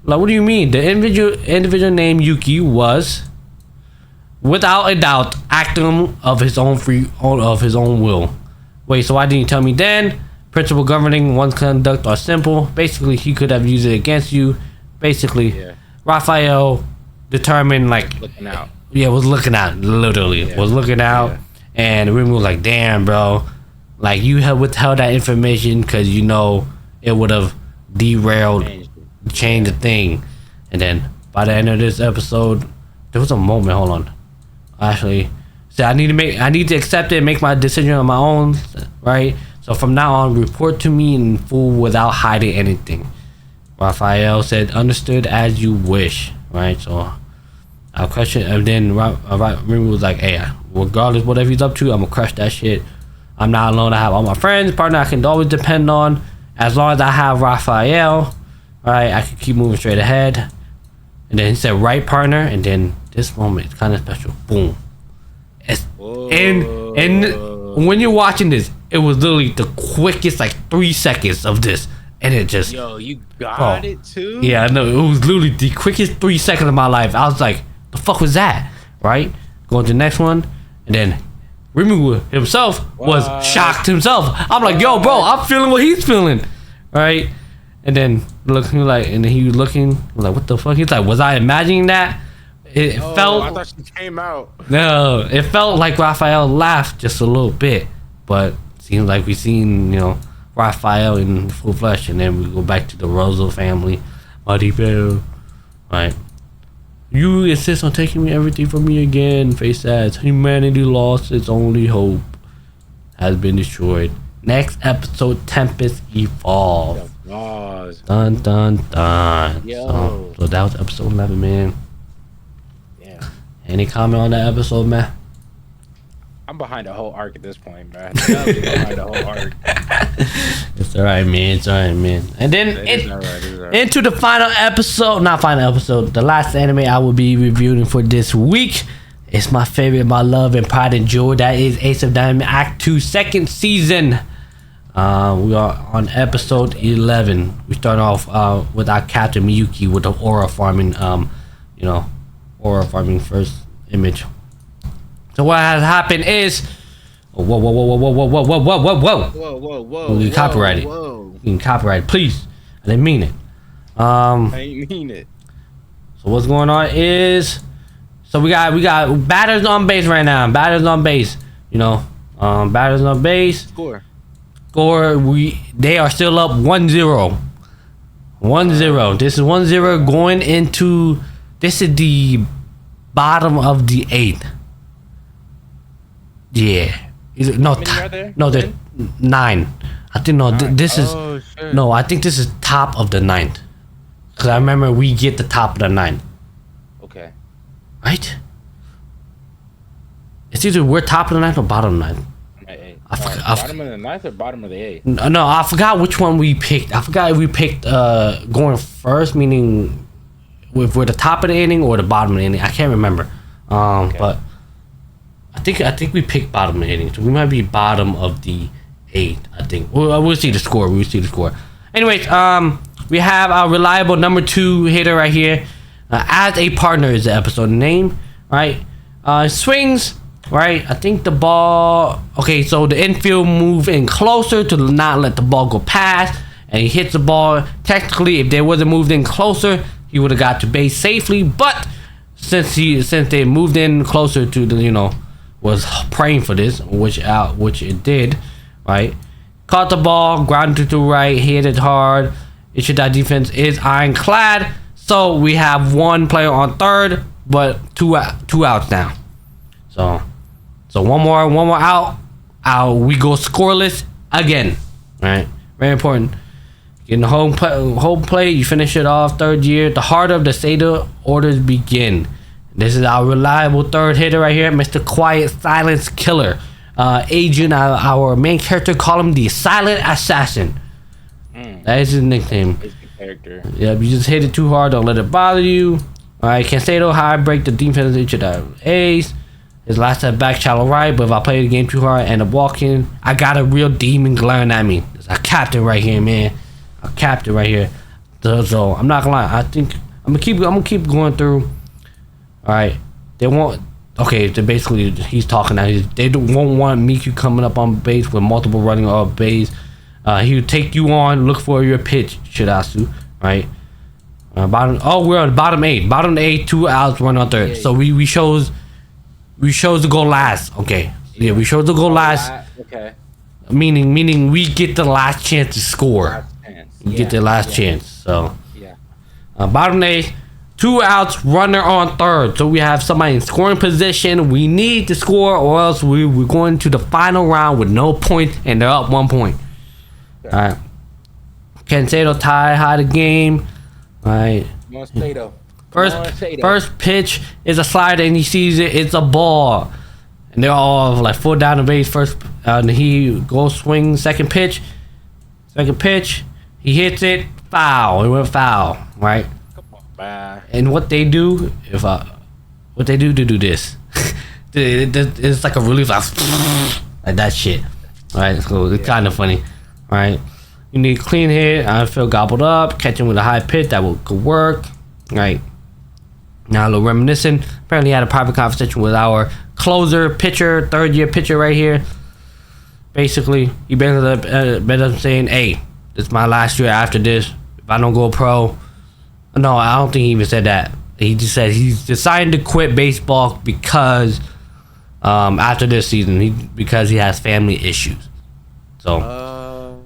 Like, what do you mean? The individual named Yuki was, without a doubt, acting of his own will. Wait, so why didn't you tell me then? Principle governing one's conduct are simple. Basically, he could have used it against you. Basically, Raphael determine like Looking out. yeah, was looking out literally was looking out, and Remy was like, "Damn, bro, like you had withheld that information because you know it would have derailed, changed the thing." And then by the end of this episode, there was a moment. Hold on, actually, so I need to accept it, and make my decision on my own, right? So from now on, report to me in full without hiding anything. Raphael said, "Understood as you wish." Right, so I'll crush it, and then Remy was like, "Hey, regardless whatever he's up to, I'm gonna crush that shit. I'm not alone. I have all my friends, partner I can always depend on. As long as I have Raphael, right, I can keep moving straight ahead." And then he said, "Right, partner." And then this moment is kind of special. Boom. And when you're watching this, it was literally the quickest like 3 seconds of this, and it just you got it too. Yeah, I know, it was literally the quickest 3 seconds of my life. I was like, the fuck was that? Right? Going to the next one, and then Remy himself was shocked himself. I'm like, yo, bro, I'm feeling what he's feeling, right? And then looking like, and then he was looking like, what the fuck? He's like, was I imagining that? It felt. I thought she came out. No, it felt like Raphael laughed just a little bit, but seems like we seen Raphael in full flesh, and then we go back to the Rosa family, Buddy Bell, right? You insist on taking everything from me again. Face as humanity lost its only hope, has been destroyed. Next episode, Tempest Evolve. Dun dun dun. Yo. So that was episode 11, man. Yeah. Any comment on that episode, man? I'm behind the whole arc at this point, man. Behind the whole arc. It's alright, man. It's alright, man. And then into the final episode, not final episode, the last anime I will be reviewing for this week. It's my favorite, my love and pride and joy. That is Ace of Diamond Act 2 second season. We are on episode 11. We start off with our captain Miyuki with the aura farming, aura farming first image. So what has happened is, whoa. You copyrighted. You can copyright, please. I didn't mean it. I ain't mean it. So what's going on is, so we got batters on base right now. Batters on base. Batters on base. Score. They are still up 1-0. 1-0. This is 1-0 going into. This is the bottom of the 8th. Yeah. Is it, no, there's 9. I think this is I think this is top of the 9th. Cause I remember we get the top of the 9th. Okay. Right? It's either we're top of the 9th or bottom of the 9th. Bottom of the 9th or bottom of the 8th? No, I forgot which one we picked. I forgot if we picked going first, meaning if we're the top of the inning or the bottom of the inning. I can't remember. But I think we picked bottom of the inning, so we might be bottom of the 8th. I think we'll see the score. Anyways, we have our reliable number 2 hitter right here. As a partner is the episode name, right? Swings, right? I think the ball. Okay, so the infield move in closer to not let the ball go past, and he hits the ball. Technically, if they wasn't moved in closer, he would have got to base safely. But since they moved in closer to the was praying for this, which it did, right? Caught the ball, grounded to right, hit it hard. Ishida defense is ironclad, so we have one player on third, but two outs now. So one more out. We go scoreless again, right? Very important. Getting the home plate, you finish it off. Third year, the heart of the Seder orders begin. This is our reliable third hitter right here, Mr. Quiet Silence Killer. Agent, our main character, call him the Silent Assassin. That is his nickname. It's the character. Yeah, you just hit it too hard, don't let it bother you. Alright, Cansedo high break the defense into the ace. His last at back shallow right, but if I play the game too hard and I'm walking, I got a real demon glaring at me. There's a captain right here, man. A captain right here. So I'm not gonna lie. I think I'm gonna keep going through. All right, they won't. Okay, they basically he's talking now. They won't want Miku coming up on base with multiple running off base. He would take you on, look for your pitch, Shirasu. Right. Bottom. Oh, we're on bottom 8. Bottom 8, 2 outs, 1 on third. Yeah, So we chose to go last. Okay. Yeah, we chose to go last. Okay. Meaning we get the last chance to score. Last chance. We get the last chance. So Yeah. bottom 8, 2 outs, runner on third. So we have somebody in scoring position. We need to score, or else we're going to the final round with no points, and they're up 1 point. Okay. All right. Cancelo tie the game. All right. Monstado. First pitch is a slider, and he sees it. It's a ball, and they're all like full down the base. First, and he goes swing. Second pitch, he hits it. Foul. It went foul. Right. Come on, bye. And what they do, what they do to do this, it's like a relief, like that shit. All right. So it's kind of funny. All right. You need a clean hit. I feel gobbled up. Catch him with a high pitch. That could work. Right. Now a little reminiscent. Apparently had a private conversation with our closer, pitcher, third-year pitcher right here. Basically, he been up saying, hey, this is my last year after this. If I don't go pro. No, I don't think he even said that. He just said he's deciding to quit baseball because after this season, because he has family issues. So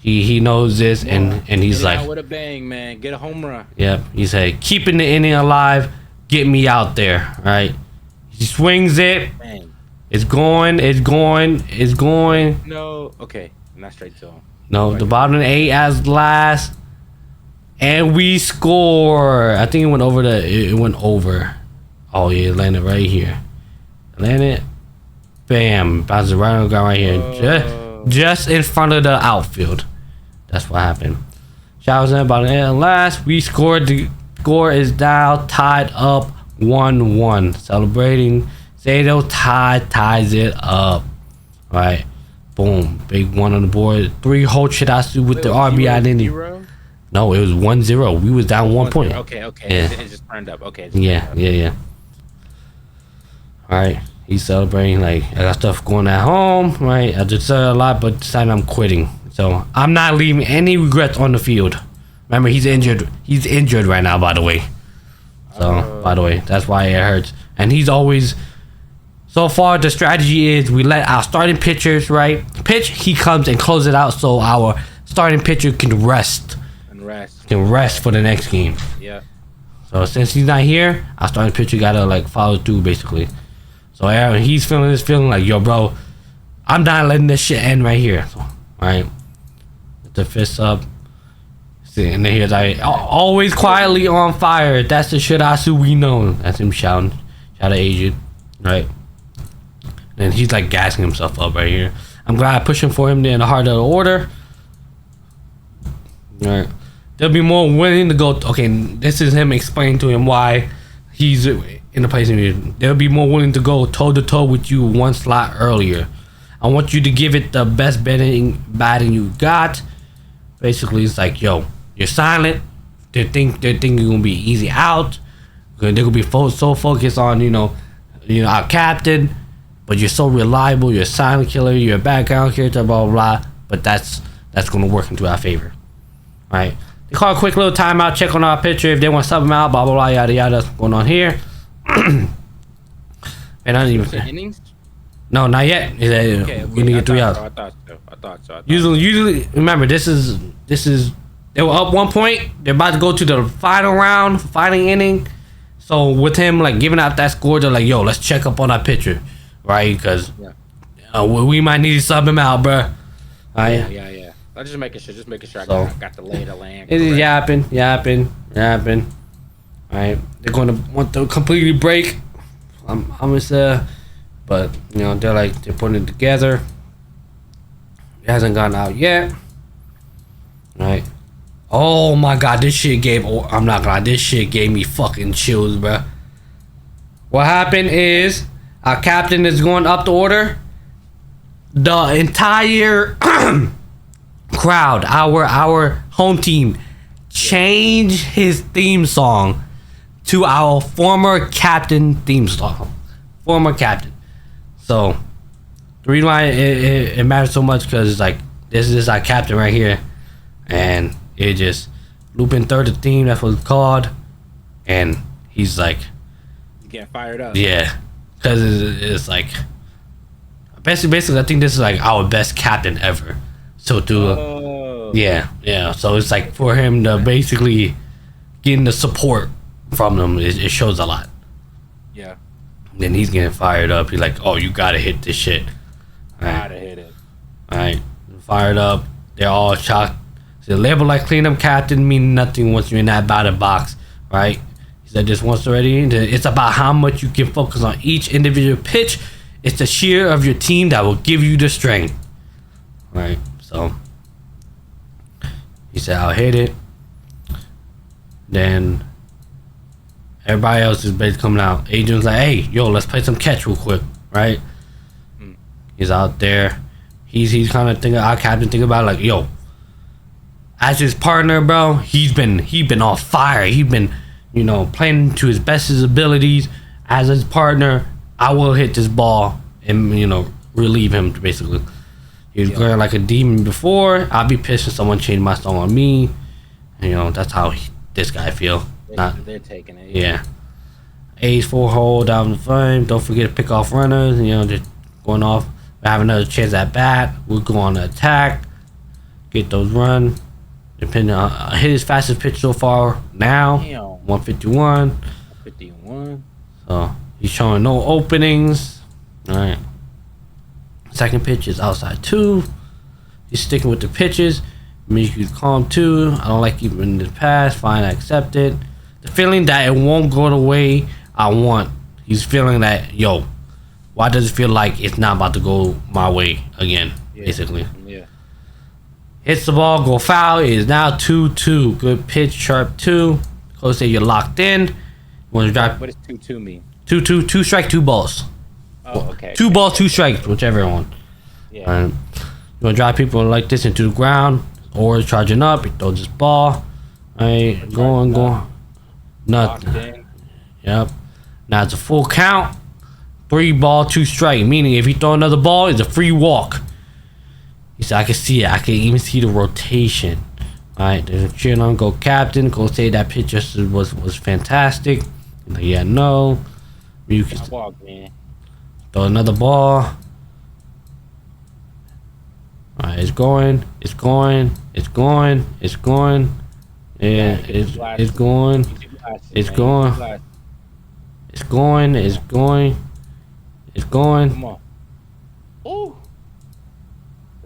he knows this, and he's like, with a bang, man, get a home run. Yep, he said, keeping the inning alive, get me out there, right? He swings it. Bang. It's going. No, okay, not straight to him. No, the bottom 8 as last, and we score. I think it went over it went over. Oh yeah, it landed right here. Landed. Bam, bounces right on the ground right here, just in front of the outfield. That's what happened. Showers in about an last. We scored. The score is now tied up 1-1. Celebrating. Zato ties it up. All right. Boom. Big one on the board. 3 whole Chidasu with the RBI inning. No, it was 1-0. We was down 1 point. Okay. Yeah. It just turned up. Okay. Yeah. All right. He's celebrating like I got stuff going at home. Right. I just said a lot, but decided I'm quitting. So I'm not leaving any regrets on the field. Remember, he's injured. He's injured right now, by the way. So, by the way, that's why it hurts. And he's always... So far, the strategy is we let our starting pitchers, right, pitch. He comes and closes it out so our starting pitcher can rest. Can rest for the next game. Yeah. So since he's not here, our starting pitcher gotta like follow through, basically. So Aaron, he's feeling this feeling like, yo, bro, I'm not letting this shit end right here. So, all right. The fist up. See, and then he's like, always quietly on fire. That's the Shirasu we know. That's him shouting. Shout out Agent. Right. And he's like gassing himself up right here. I'm glad I pushed him for him there in the heart of the order. Alright. They'll be more willing to go. Okay, this is him explaining to him why he's in the place. They'll be more willing to go toe to toe with you 1 slot earlier. I want you to give it the best batting you got. Basically, it's like, yo, you're silent. They think you're gonna be easy out. They're gonna be so focused on our captain, but you're so reliable. You're a silent killer. You're a background character. Blah blah blah. But that's gonna work into our favor, right? They call a quick little timeout. Check on our pitcher if they want to sub him out. Blah blah blah. Yada yada. What's going on here? And I don't even. Innings? No, not yet. Okay, we need to get 3 outs. I thought so. Usually, remember, this is. They were up 1 point. They're about to go to the final round, final inning. So with him like giving out that score, they're like, "Yo, let's check up on our pitcher, right? Because we might need to sub him out, bro." Yeah. I'm just making sure. I got the lay of the land. It is yapping. All right, they're going to want to completely break. I'm gonna say. But they're putting it together. It hasn't gone out yet. Right. Oh my god, this shit gave me fucking chills, bro. What happened is our captain is going up the order. The entire crowd, our home team, changed his theme song to our former captain theme song. Former captain. So, the reason why it matters so much because it's like this is our captain right here, and it just Looping third the theme, that's what it's called. And he's like, You getting fired up. yeah, because it's like basically I think this is like our best captain ever. So yeah, so it's like for him to basically getting the support from them, it shows a lot. Yeah. Then he's getting fired up. He's like, oh, you gotta hit this shit. Gotta hit it. Alright, fired up. They're all shocked. So the label like cleanup captain mean nothing once you're in that battle box, right? He said this once already. It's about how much you can focus on each individual pitch. It's the cheer of your team that will give you the strength. Right, so he said, I'll hit it. Then everybody else is basically coming out. Adrian's like, hey, yo, let's play some catch real quick, right? He's out there. He's kind of thinking, our captain thinking about it, like, yo, as his partner, bro, he's been on fire. He's been, playing to his best of his abilities. As his partner, I will hit this ball and relieve him basically. He was going like a demon before. I'll be pissed if someone changed my song on me. That's how this guy feel. They're taking it. Yeah. Ace 4 hole down the frame. Don't forget to pick off runners. Just going off. We have another chance at bat. We'll go on the attack. Get those run. Depending on hit his fastest pitch so far now. Damn. 151. 51. So he's showing no openings. Alright. Second pitch is outside 2. He's sticking with the pitches. Make you calm too. I don't like keeping in the past. Fine, I accept it. The feeling that it won't go the way I want. He's feeling that, yo, why does it feel like it's not about to go my way again? Basically. Yeah. Hits the ball, go foul. It is now 2-2. Good pitch, sharp 2. Close say you're locked in. You want to drive? What does 2-2 mean? 2-2. 2 strike, 2 balls. Oh, okay. 2 balls, 2 strikes, whichever one. Yeah. You want to drive people like this into the ground, or charging up. He throws this ball. Alright, going. Nothing. Yep. Now it's a full count. 3 ball, 2 strike. Meaning if you throw another ball, it's a free walk. He said, I can see it. I can even see the rotation. Alright, there's a cheering on. Go captain. Go say that pitch just was fantastic. Like, yeah, no. You can walk, man. throw another ball. Alright, it's going. Yeah, it's going. It's going. It's going. It's going. Come on. Ooh.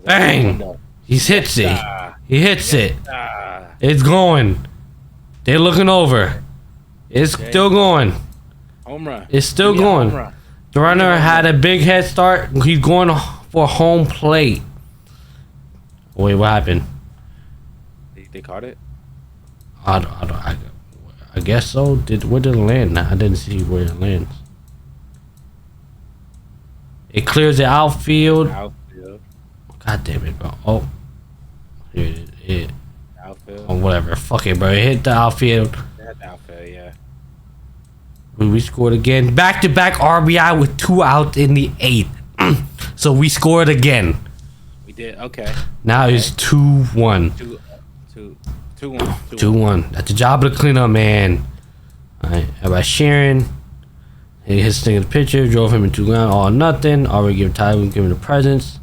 Bang! He hits it. He hits it. It's going. They're looking over. It's still going. Home run. It's still going. The runner had a big head start. He's going for home plate. Wait, what happened? They caught it? I guess so. Where did it land? I didn't see where it lands. It clears the outfield. God damn it, bro. Oh. Here it is. Outfield. Oh, whatever. Fuck it, bro. It hit the outfield. That's outfield, yeah. We scored again. Back-to-back RBI with 2 outs in the 8th. So we scored again. We did. Okay. Now it's 2-1. 2-1. 2-1. That's the job of the cleanup, man. Alright, everybody sharing. He hits the thing of the pitcher, drove him into ground, all or nothing. Already give Tyler, give him the presents.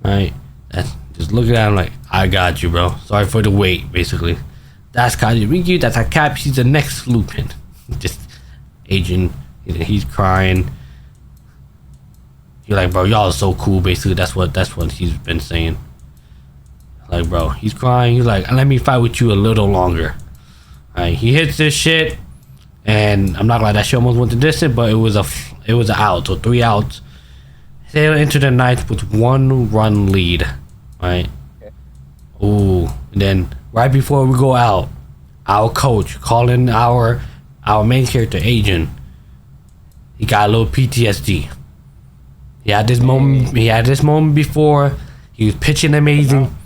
Alright, that's just looking at him like, I got you, bro. Sorry for the wait, basically. That's Kaji Riki, that's our cap. He's the next Lupin. Just aging. He's crying. You're like, bro, y'all are so cool, basically. That's what he's been saying. Like, bro, he's crying. He's like, let me fight with you a little longer. Alright, he hits this shit. And I'm not gonna lie, that shit almost went the distance, but it was an out, so 3 outs. They enter the 9th with 1 run lead, right? Ooh, and then right before we go out, our coach calling our main character agent. He got a little PTSD. He had this moment before. He was pitching amazing.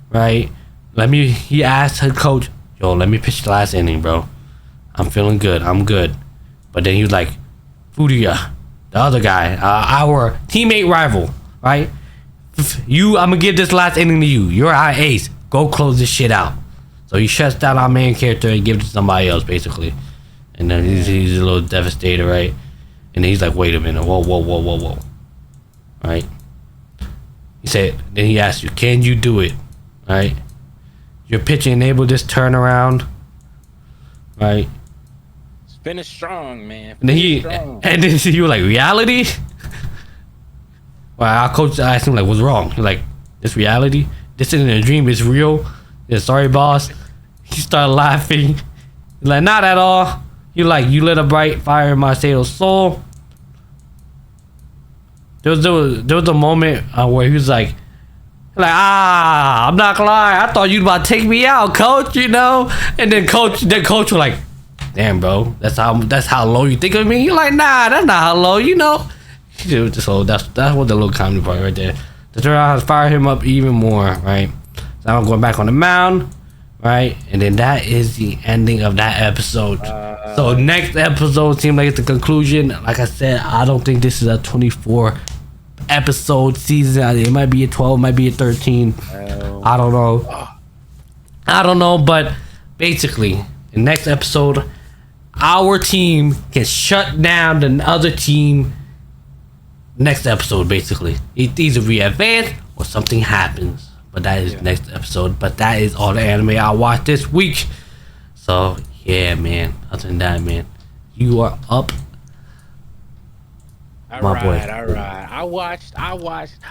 Right? He asked her coach, yo, let me pitch the last inning, bro. I'm feeling good. I'm good. But then he was like, Fudia, the other guy, our teammate rival, right? I'm gonna give this last inning to you. You're our ace. go close this shit out. So he shuts down our main character and gives it to somebody else, basically. And then he's a little devastated, right? And then he's like, wait a minute, whoa. Right? He said, then he asked you, can you do it? Right? Your pitch enabled this turnaround. Right? Finish strong, man. And then he was like, reality? Well, our coach asked him, like, what's wrong? He's like, this reality? This isn't a dream, it's real. Yeah, sorry, boss. He started laughing. He's like, not at all. You lit a bright fire in my state of soul. There was a moment where he was like, I'm not gonna lie, I thought you'd about to take me out, coach, you know? And then coach was like, damn, bro, that's how low you think of me? You're like, nah, that's not how low, you know? So that's what the little comedy part right there. The turnaround has fired him up even more, right? So I'm going back on the mound, right? And then that is the ending of that episode. So next episode seemed like it's the conclusion. Like I said, I don't think this is a 24 episode season. It might be a 12, might be a 13. I don't know. But basically, the next episode, our team can shut down the other team. Next episode, basically, either we advance or something happens. But that is next episode. But that is all the anime I watched this week. So yeah, man. Other than that, man, you are up. All right. I watched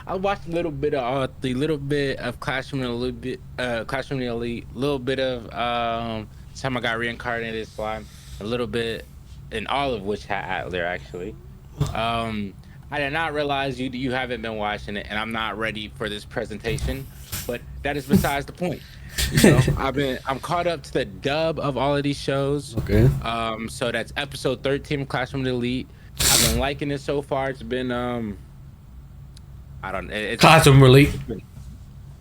a little bit of Classroom and Classroom Elite, a little bit of Time I Got Reincarnated Slime, a little bit, and all of which had Adler actually. I did not realize you haven't been watching it, and I'm not ready for this presentation, but that is besides the point. You know, I'm caught up to the dub of all of these shows. Okay. So that's episode 13 of Classroom Elite. I've been liking it so far. It's been it's Classroom Elite.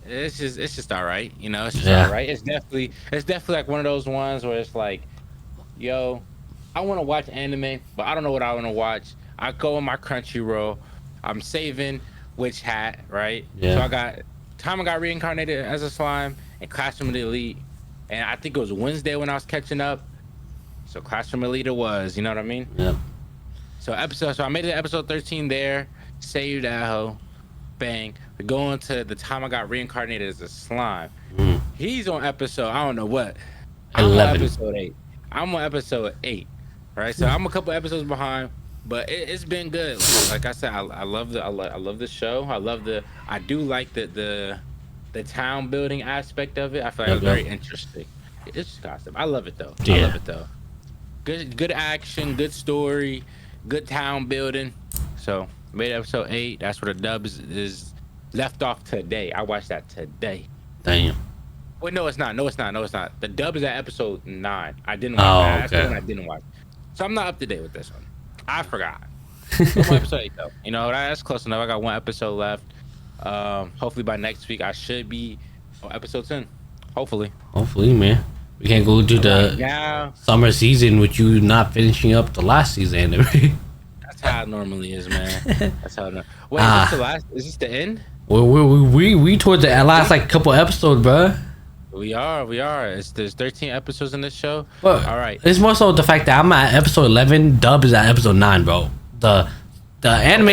It's just all right. You know, it's just all right. It's definitely like one of those ones where it's like, yo, I want to watch anime, but I don't know what I want to watch. I go on my Crunchyroll. I'm saving which hat, right? Yeah. So I got Time I Got Reincarnated as a Slime and Classroom Elite, and I think it was Wednesday when I was catching up. So Classroom Elite it was. You know what I mean? Yep. So I made it to episode 13 there. Saved that hoe. Bang. We go on to the Time I Got Reincarnated as a Slime. He's on episode, I don't know what. 11. I'm on episode 8. I'm on episode 8. Right? So I'm a couple episodes behind, but it's been good. Like I said, I love the show. I do like the town building aspect of it. I feel like it's very interesting. It's just gossip. I love it though. Yeah. I love it though. Good action, good story, good town building. So made episode 8. That's where the dub is left off today. I watched that today. Damn. Wait, no, it's not. The dub is at episode 9. I didn't watch that. That's the one I didn't watch. So I'm not up to date with this one. I forgot. I'm on episode 8 though. You know, that's close enough. I got one episode left. Hopefully by next week I should be on episode 10. Hopefully, man. We can't go to the summer season with you not finishing up the last season. That's how it normally is, man. That's how it. Wait, is this the last? Is this the end? Well, we towards the last like couple episodes, bro. We are. There's 13 episodes in this show. But all right. It's more so the fact that I'm at episode 11. Dub is at episode 9, bro. The anime.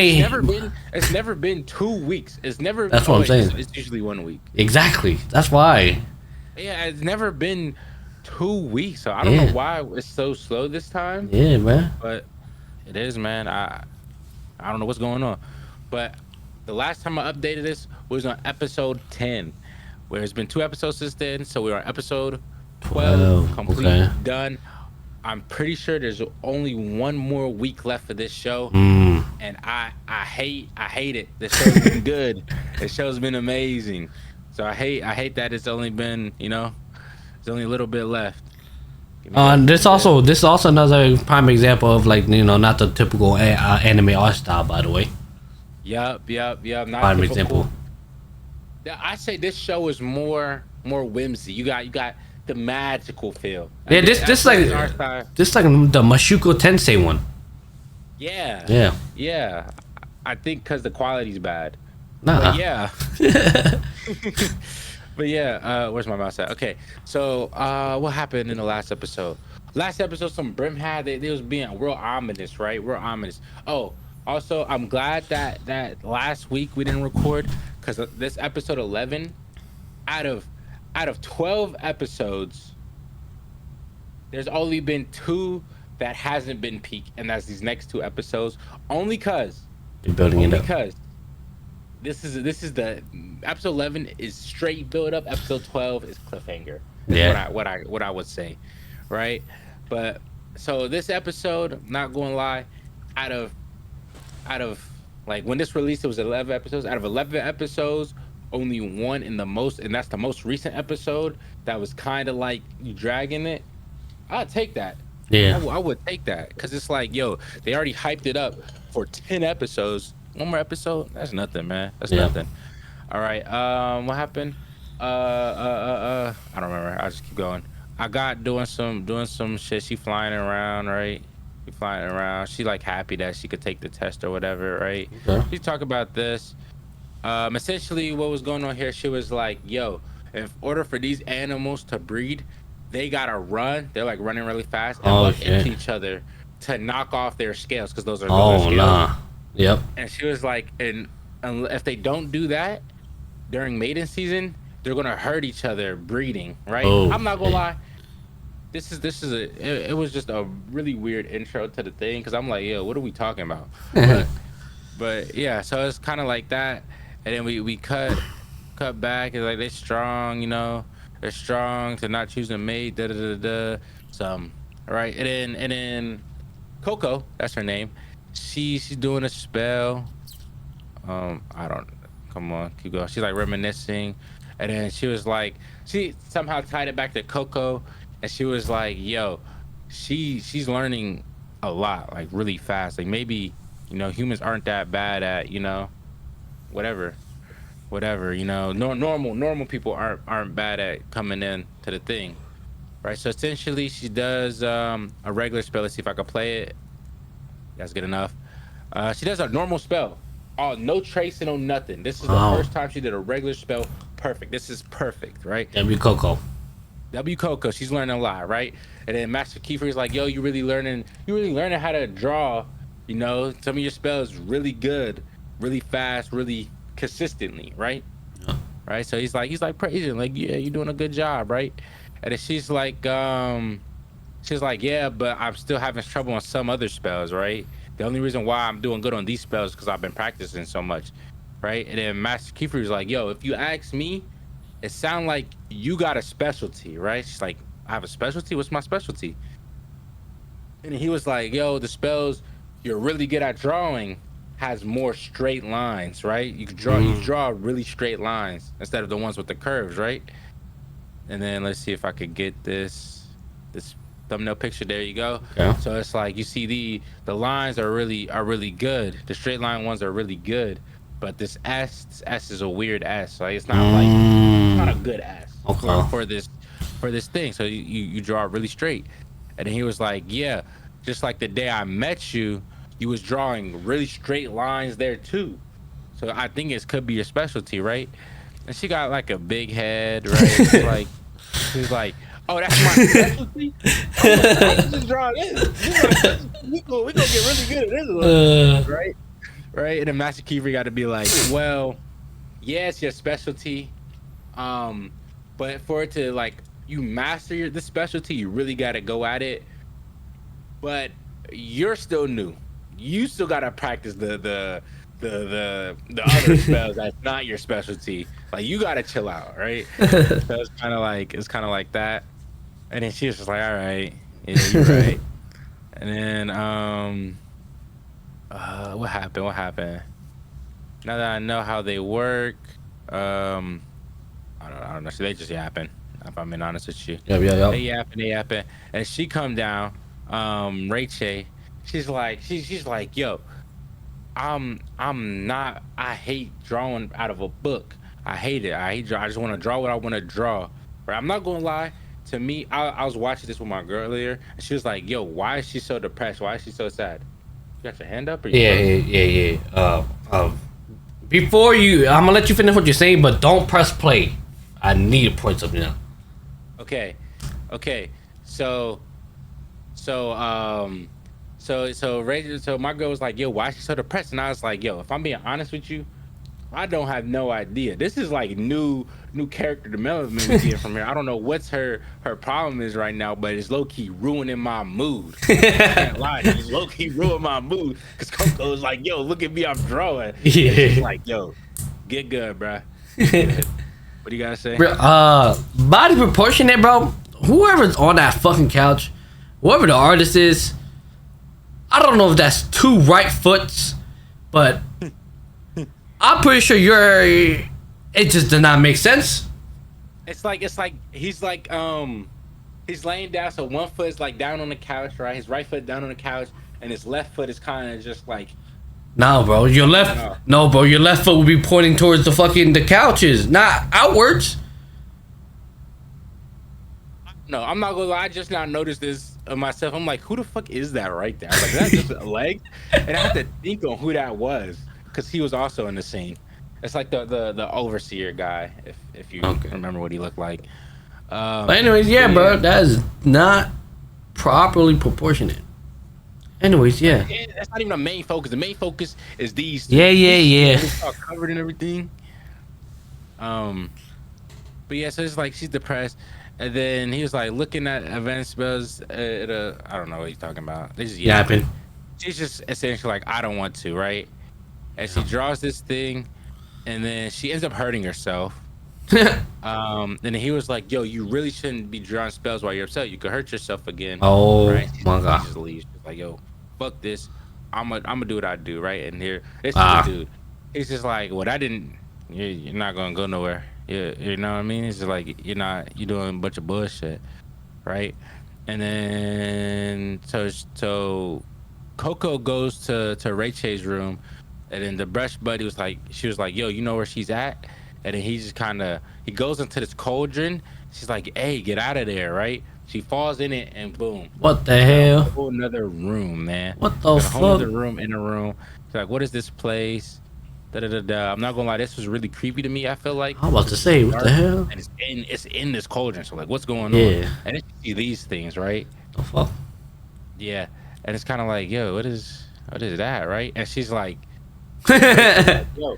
It's never been 2 weeks. It's never. That's what I'm saying. It's usually 1 week. Exactly. That's why. Yeah, it's never been 2 weeks. So I don't know why it's so slow this time. Yeah, man. But it is, man. I don't know what's going on. But the last time I updated this was on episode 10. Where it's been 2 episodes since then, so we're on episode 12, complete, done. I'm pretty sure there's only 1 more week left for this show, and I hate it. The show's been good. The show's been amazing. So I hate that it's only been, there's only a little bit left. This is also another prime example of not the typical anime art style, by the way. Yup. Not prime example. I say this show is more whimsy. You got the magical feel. Yeah, this like the Mashuko Tensei one. Yeah. I think because the quality's bad. Nah. Yeah. But yeah, where's my mouse at? Okay, so what happened in the last episode? Last episode, some Brim had they was being real ominous, right? Real ominous. Oh, also, I'm glad that last week we didn't record because this episode 11 out of 12 episodes, there's only been two that hasn't been peak, and that's these next two episodes. Only cause, You're building it only up. cause this is the episode 11 is straight build up. Episode 12 is cliffhanger. Is Yeah. what I would say, right? But so this episode, not going to lie, out of like when this released, it was 11 episodes. Out of 11 episodes, only one in the most, and that's the most recent episode that was kind of like you dragging it. I'd take that. Yeah. I would take that because it's like, yo, they already hyped it up for 10 episodes. One more episode, that's nothing, man. That's Yeah. nothing. All right. What happened? I don't remember. I'll just keep going. I got doing some shit. She flying around, right? She flying around. She like happy that she could take the test or whatever, right? Okay. She talk about this. Essentially, what was going on here? She was like, "Yo, in order for these animals to breed, they gotta run. They're like running really fast and Oh bump into shit. each other to knock off their scales because those are Oh scales." nah. Yep. And she was like, and if they don't do that during mating season, they're gonna hurt each other breeding, right? Oh I'm not gonna shit. lie. It was just a really weird intro to the thing because I'm like, yo, what are we talking about? But yeah, so it's kind of like that, and then we cut back. It's like they're strong, you know, they're strong to not choose a mate. Da da da da. Some right, and then Coco, that's her name. She's doing a spell. I don't. Come on, keep going. She's like reminiscing, and then she was like, she somehow tied it back to Coco, and she was like, "Yo, she's learning a lot, like really fast. Like maybe humans aren't that bad at whatever, whatever. Normal people aren't bad at coming in to the thing, right? So essentially, she does a regular spell. Let's see if I can play it. That's good enough. She does a normal spell. Oh, no tracing, no nothing. This is the Oh. first time she did a regular spell. Perfect. This is perfect, right? W Coco. W Coco, she's learning a lot, right? And then Master Kiefer is like, yo, you really learning how to draw. Some of your spells really good, really fast, really consistently, right? Yeah. Right. So he's like praising, like, yeah, you're doing a good job, right? And then she's like, yeah, but I'm still having trouble on some other spells, right? The only reason why I'm doing good on these spells is because I've been practicing so much, right? And then Master Kiefer is like, yo, if you ask me, it sounds like you got a specialty, right? She's like, I have a specialty? What's my specialty? And he was like, yo, the spells you're really good at drawing has more straight lines, right? You draw really straight lines instead of the ones with the curves, right? And then let's see if I could get this thumbnail picture. There you go. Okay. So it's like you see the lines are really good. The straight line ones are really good, but this S is a weird S. Like it's not like it's not a good S Okay. for this thing. So you draw it really straight. And then he was like, yeah, just like the day I met you, you was drawing really straight lines there too. So I think it could be your specialty, right? And she got like a big head, right? She's like, oh, that's my specialty. I can just draw this. We gonna get really good at this one, right? Right? And then Master Kiefer got to be like, well, yeah, it's your specialty, but for it to like you master the specialty, you really got to go at it. But you're still new. You still got to practice the other spells that's not your specialty. Like you got to chill out, right? So it's kind of like that. And then she was just like, all right, yeah, you're right. And then what happened? Now that I know how they work, I don't know. So they just yapping. If I'm being honest with you, Yep. they yapping, and she come down, Rachel. She's like, yo, I'm not. I hate drawing out of a book. I hate it. I just want to draw what I want to draw. Right? I'm not gonna lie. To me, I was watching this with my girl earlier, and she was like, yo, why is she so depressed? Why is she so sad? You got your hand up? Or you Yeah. Before I'm gonna let you finish what you're saying, but don't press play. I need to point something out. Okay, okay. So so so my girl was like, yo, why is she so depressed? And I was like, yo, if I'm being honest with you, I don't have no idea. This is like new character development we get from here. I don't know what's her problem is right now, but it's low key ruining my mood. I can't lie, it's low key ruining my mood because Coco's like, yo, look at me, I'm drawing, and she's Yeah. like, yo, get good, bruh, get good. What do you gotta say? Bro, body proportionate, bro. Whoever's on that fucking couch, whoever the artist is, I don't know if that's two right foots, but I'm pretty sure you're. It just does not make sense. It's like he's laying down, so one foot is like down on the couch, right? His right foot down on the couch, and his left foot is kind of just like No, bro, your left. no. No, bro, your left foot will be pointing towards the fucking the couches, not outwards. No, I'm not gonna lie. I just now noticed this of myself. I'm like, who the fuck is that right there? I was like, that's just a leg, and I had to think on who that was because he was also in the scene. It's like the overseer guy, if you Okay. remember what he looked like. But anyways, yeah, But bro, that is not properly proportionate. Anyways, yeah. that's not even the main focus. The main focus is these. Yeah, yeah, yeah. It's all covered and everything. But yeah, so it's like she's depressed, and then he was like looking at event spells. I don't know what he's talking about. They just Yapping. She's just essentially like, I don't want to, right? And she draws this thing, and then she ends up hurting herself. And he was like, yo, you really shouldn't be drawing spells while you're upset. You could hurt yourself again. Oh Right? my She god. just leaves. She's like, yo, fuck this. I'm gonna do what I do, right? And here, this is Ah. the dude. He's just like, well, I didn't. You're not gonna go nowhere. You know what I mean? It's just like you're doing a bunch of bullshit, right? And then so Coco goes to Ray Ch's room, and then the brush buddy was like, she was like, yo, you know where she's at? And then he just kind of he goes into this cauldron. She's like, hey, get out of there, right? She falls in it, and boom, What the a hell? whole another room, man. What the Got a whole other fuck? room in a room. She's like, what is this place? Da da da da. I'm not gonna lie, this was really creepy to me. I feel like I'm about to say, what the dark, hell? and it's in this cauldron. So like, what's going on? Yeah. And then you see these things, right? The fuck? Yeah, and it's kind of like, yo, what is that, right? And she's like, yo,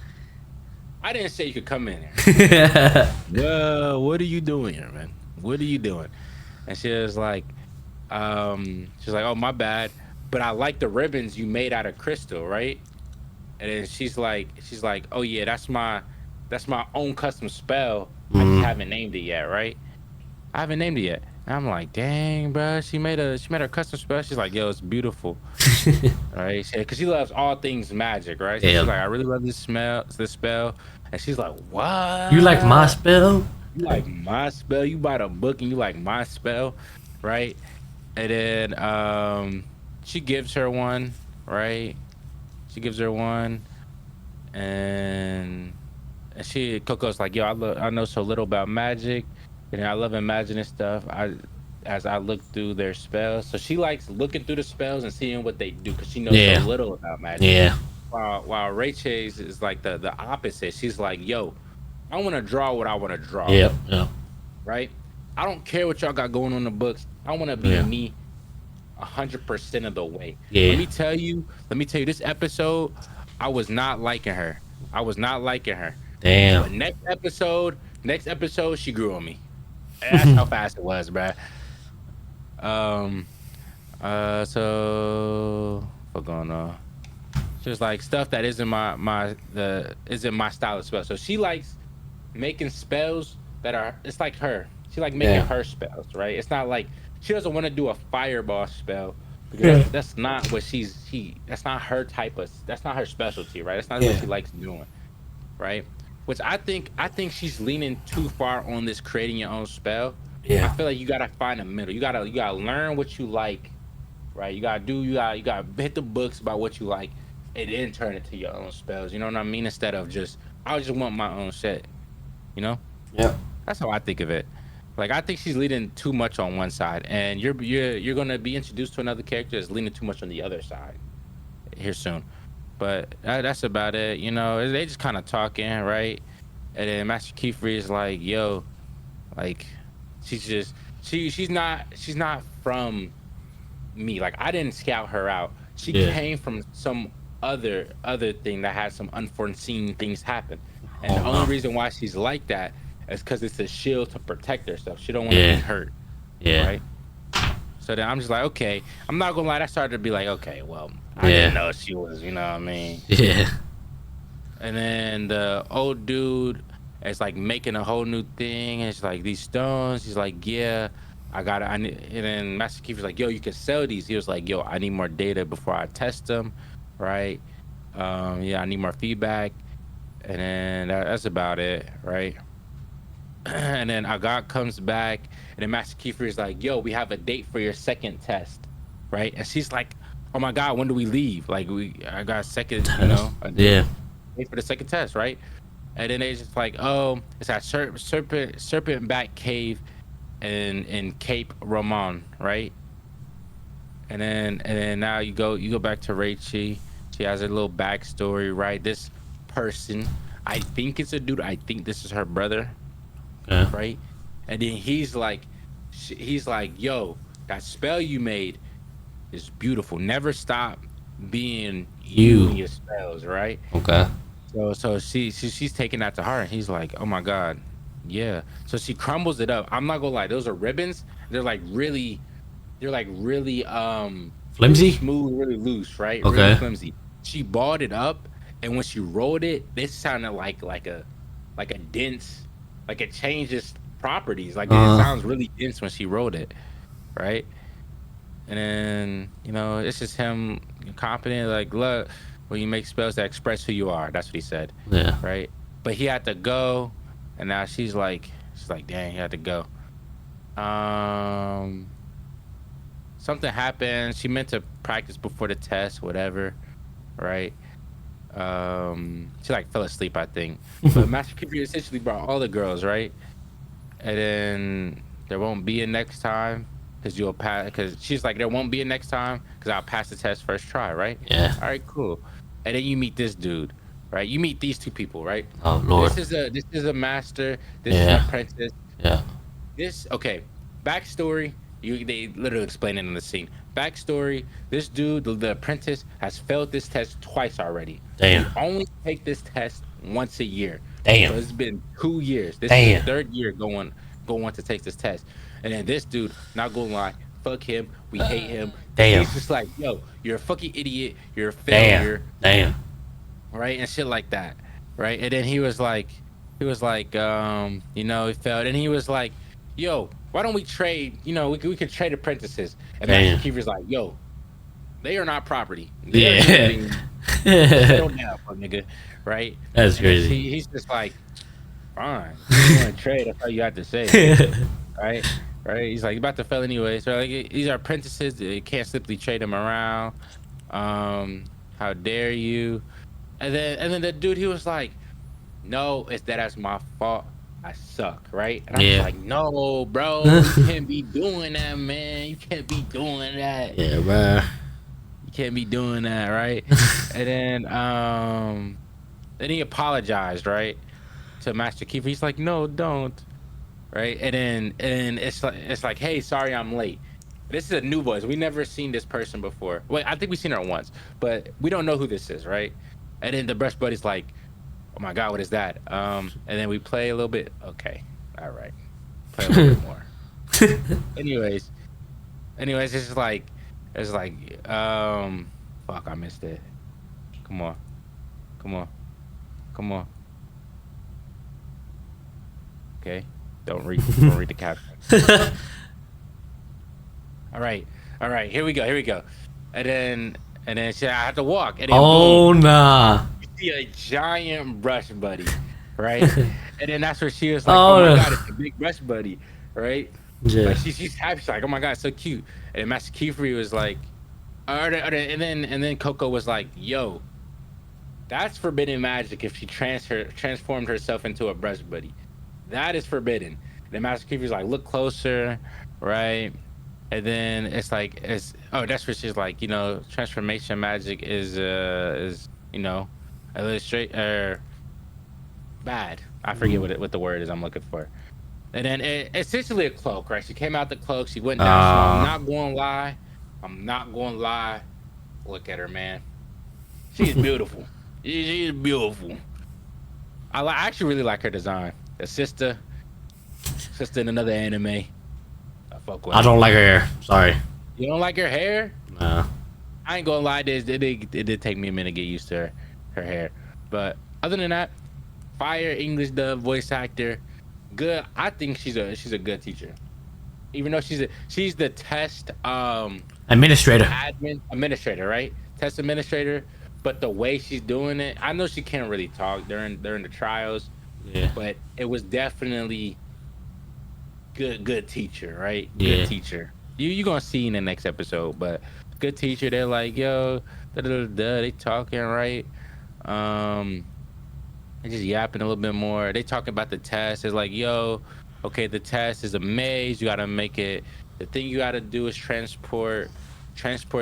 I didn't say you could come in here. Yo, what are you doing here, man? What are you doing? And she's like, oh, my bad, but I like the ribbons you made out of crystal, right? And then she's like, oh yeah, that's my own custom spell. I just haven't named it yet, right? I haven't named it yet. And I'm like, dang, bro, she made her custom spell. She's like, yo, it's beautiful, right? Because she loves all things magic, right? So Yeah. she's like, I really love this spell. And she's like, what? You like my spell? You like my spell? You bought a book and you like my spell, right? And then she gives her one, right? She gives her one, and Coco's like, yo, I know so little about magic, and I love imagining stuff. As I look through their spells, so she likes looking through the spells and seeing what they do because she knows Yeah. so little about magic. Yeah. While Ray Chase is like the opposite. She's like, yo, I want to draw what I want to draw. Yep. Yep. Right? I don't care what y'all got going on in the books. I want to be Yeah. me 100% of the way. Yeah. Let me tell you, this episode, I was not liking her. But Damn. next episode, she grew on me. That's how fast it was, bruh. So what's going on? Just like stuff that isn't isn't my style of spell. So she likes making spells that are. It's like her. She like making Yeah. her spells, right? It's not like she doesn't want to do a fireball spell because that's not what That's not her type of. That's not her specialty, right? That's not Yeah. what she likes doing, right? Which I think she's leaning too far on this creating your own spell. I Yeah. feel like you gotta find a middle. You gotta learn what you like, right? You gotta hit the books about what you like, and then turn it to your own spells. You know what I mean? Instead of I just want my own shit. You know? Yep. That's how I think of it. Like I think she's leaning too much on one side, and you're gonna be introduced to another character that's leaning too much on the other side here soon. But that's about it. You know, they just kind of talking, right? And then Master Kefri is like, yo, like, she's just she's not from me. Like, I didn't scout her out. She Yeah. came from some other thing that had some unforeseen things happen. And the Oh only no. reason why she's like that is because it's a shield to protect herself. She don't want to be Yeah. hurt, Yeah. right? So then I'm just like, okay. I'm not gonna lie. I started to be like, okay, well, I didn't Yeah. know she was, you know what I mean? Yeah. And then the old dude is like making a whole new thing. And it's like these stones. He's like, yeah, I need. And then Master Keefer's like, yo, you can sell these. He was like, yo, I need more data before I test them, right? Yeah, I need more feedback. And then that's about it, right? And then Agat comes back, and then Master Kiefer is like, yo, we have a date for your second test, right? And she's like, oh my God, when do we leave? Like, I got a second, a Yeah. date for the second test, right? And then they just like, oh, it's that serpent back cave in Cape Ramon, right? And then now you go back to Raichi. She has a little backstory, right? This person, I think it's a dude. I think this is her brother, Okay. right? And then he's like, yo, that spell you made is beautiful. Never stop being you You. and your spells, right? Okay. So she's taking that to heart, and he's like, "Oh my God, yeah." So she crumbles it up. I'm not gonna lie; those are ribbons. They're like really Flimsy. smooth, really loose, right? Really Okay. flimsy. She balled it up, and when she rolled it, this sounded like a dense, like it changes properties. Like it Uh. sounds really dense when she rolled it, right? And then it's just him confident, like, look, when you make spells that express who you are. That's what he said, Yeah. right? But he had to go, and now she's like, dang, he had to go. Um, Something happened. She meant to practice before the test, whatever, right? She like fell asleep, I think. But Master Keeper essentially brought all the girls, right? And then there won't be a next time because you'll pass. Because she's like, there won't be a next time because I'll pass the test first try, right? Yeah. All right, cool. And then you meet this dude, right? You meet these two people, right? Oh Lord. This is a master. This is an Yeah. apprentice. Yeah. Okay. Backstory. They literally explain it in the scene. Backstory. This dude, the apprentice, has failed this test twice already. Damn. You only take this test once a year. Damn. So it's been 2 years. This is Damn. the third year going to take this test. And then this dude, not gonna lie, fuck him. We hate him. Damn. He's just like, yo, you're a fucking idiot. You're a Damn. failure, Damn. right? And shit like that, right? And then he failed, and he was like, yo, why don't we trade? We could trade apprentices. And Damn. Master Keefer's like, yo, they are not property. Yeah. Settle down, fuck nigga, right? That's And then crazy. he's just like, fine, you want to trade? That's all you have to say, right? Right? He's like, you about to fail anyway. So like, these are apprentices. They can't simply trade them around. How dare you? And then the dude, he was like, no, that's my fault. I suck, right? And I was Yeah. like, no, bro, you can't be doing that, man. You can't be doing that. Yeah, bro. You can't be doing that, right? And then he apologized, right, to Master Keefer. He's like, no, don't, right? And it's like, hey, sorry, I'm late. This is a new voice. We never seen this person before. Wait, I think we've seen her once, but we don't know who this is, right? And then the brush buddy's like, oh my God, what is that? And then we play a little bit. Okay, all right, play a little bit more. Anyways, fuck, I missed it. Come on, come on, come on. Okay, don't read the caption. All right, here we go. And then she, I have to walk, and then Oh boom, nah. you see a giant brush buddy, right? And then that's where she was like, Oh, oh my no. God, it's a big brush buddy, right? Yeah. Like she's happy. She's like, oh my God, it's so cute. And then Master Kefri was like, and then Coco was like, yo, that's forbidden magic if she transformed herself into a brush buddy. That is forbidden. And then Master Kefri's like, look closer, right? And then that's where she's like, transformation magic is illustrate bad. I forget what the word is I'm looking for. And then essentially a cloak, right? She came out the cloak. She went down. So I'm Uh, not going to lie. I'm not going to lie. Look at her, man. She's beautiful. She's beautiful. I actually really like her design. The sister in another anime. I fuck with I her. don't like her hair. Sorry. You don't like her hair? Nah. I ain't gonna lie. It did take me a minute to get used to her hair. But other than that, fire English dub voice actor. Good. I think she's a good teacher. Even though she's the test Administrator. admin administrator, right? Test administrator. But the way she's doing it, I know she can't really talk during the trials, Yeah. but it was definitely good teacher, right? Good Yeah. teacher. You gonna see in the next episode, but good teacher. They're like, yo, da da da da. They talking right. Um, they just yapping a little bit more. They talking about the test. It's like, yo, okay, the test is a maze. You gotta make it. The thing you gotta do is transport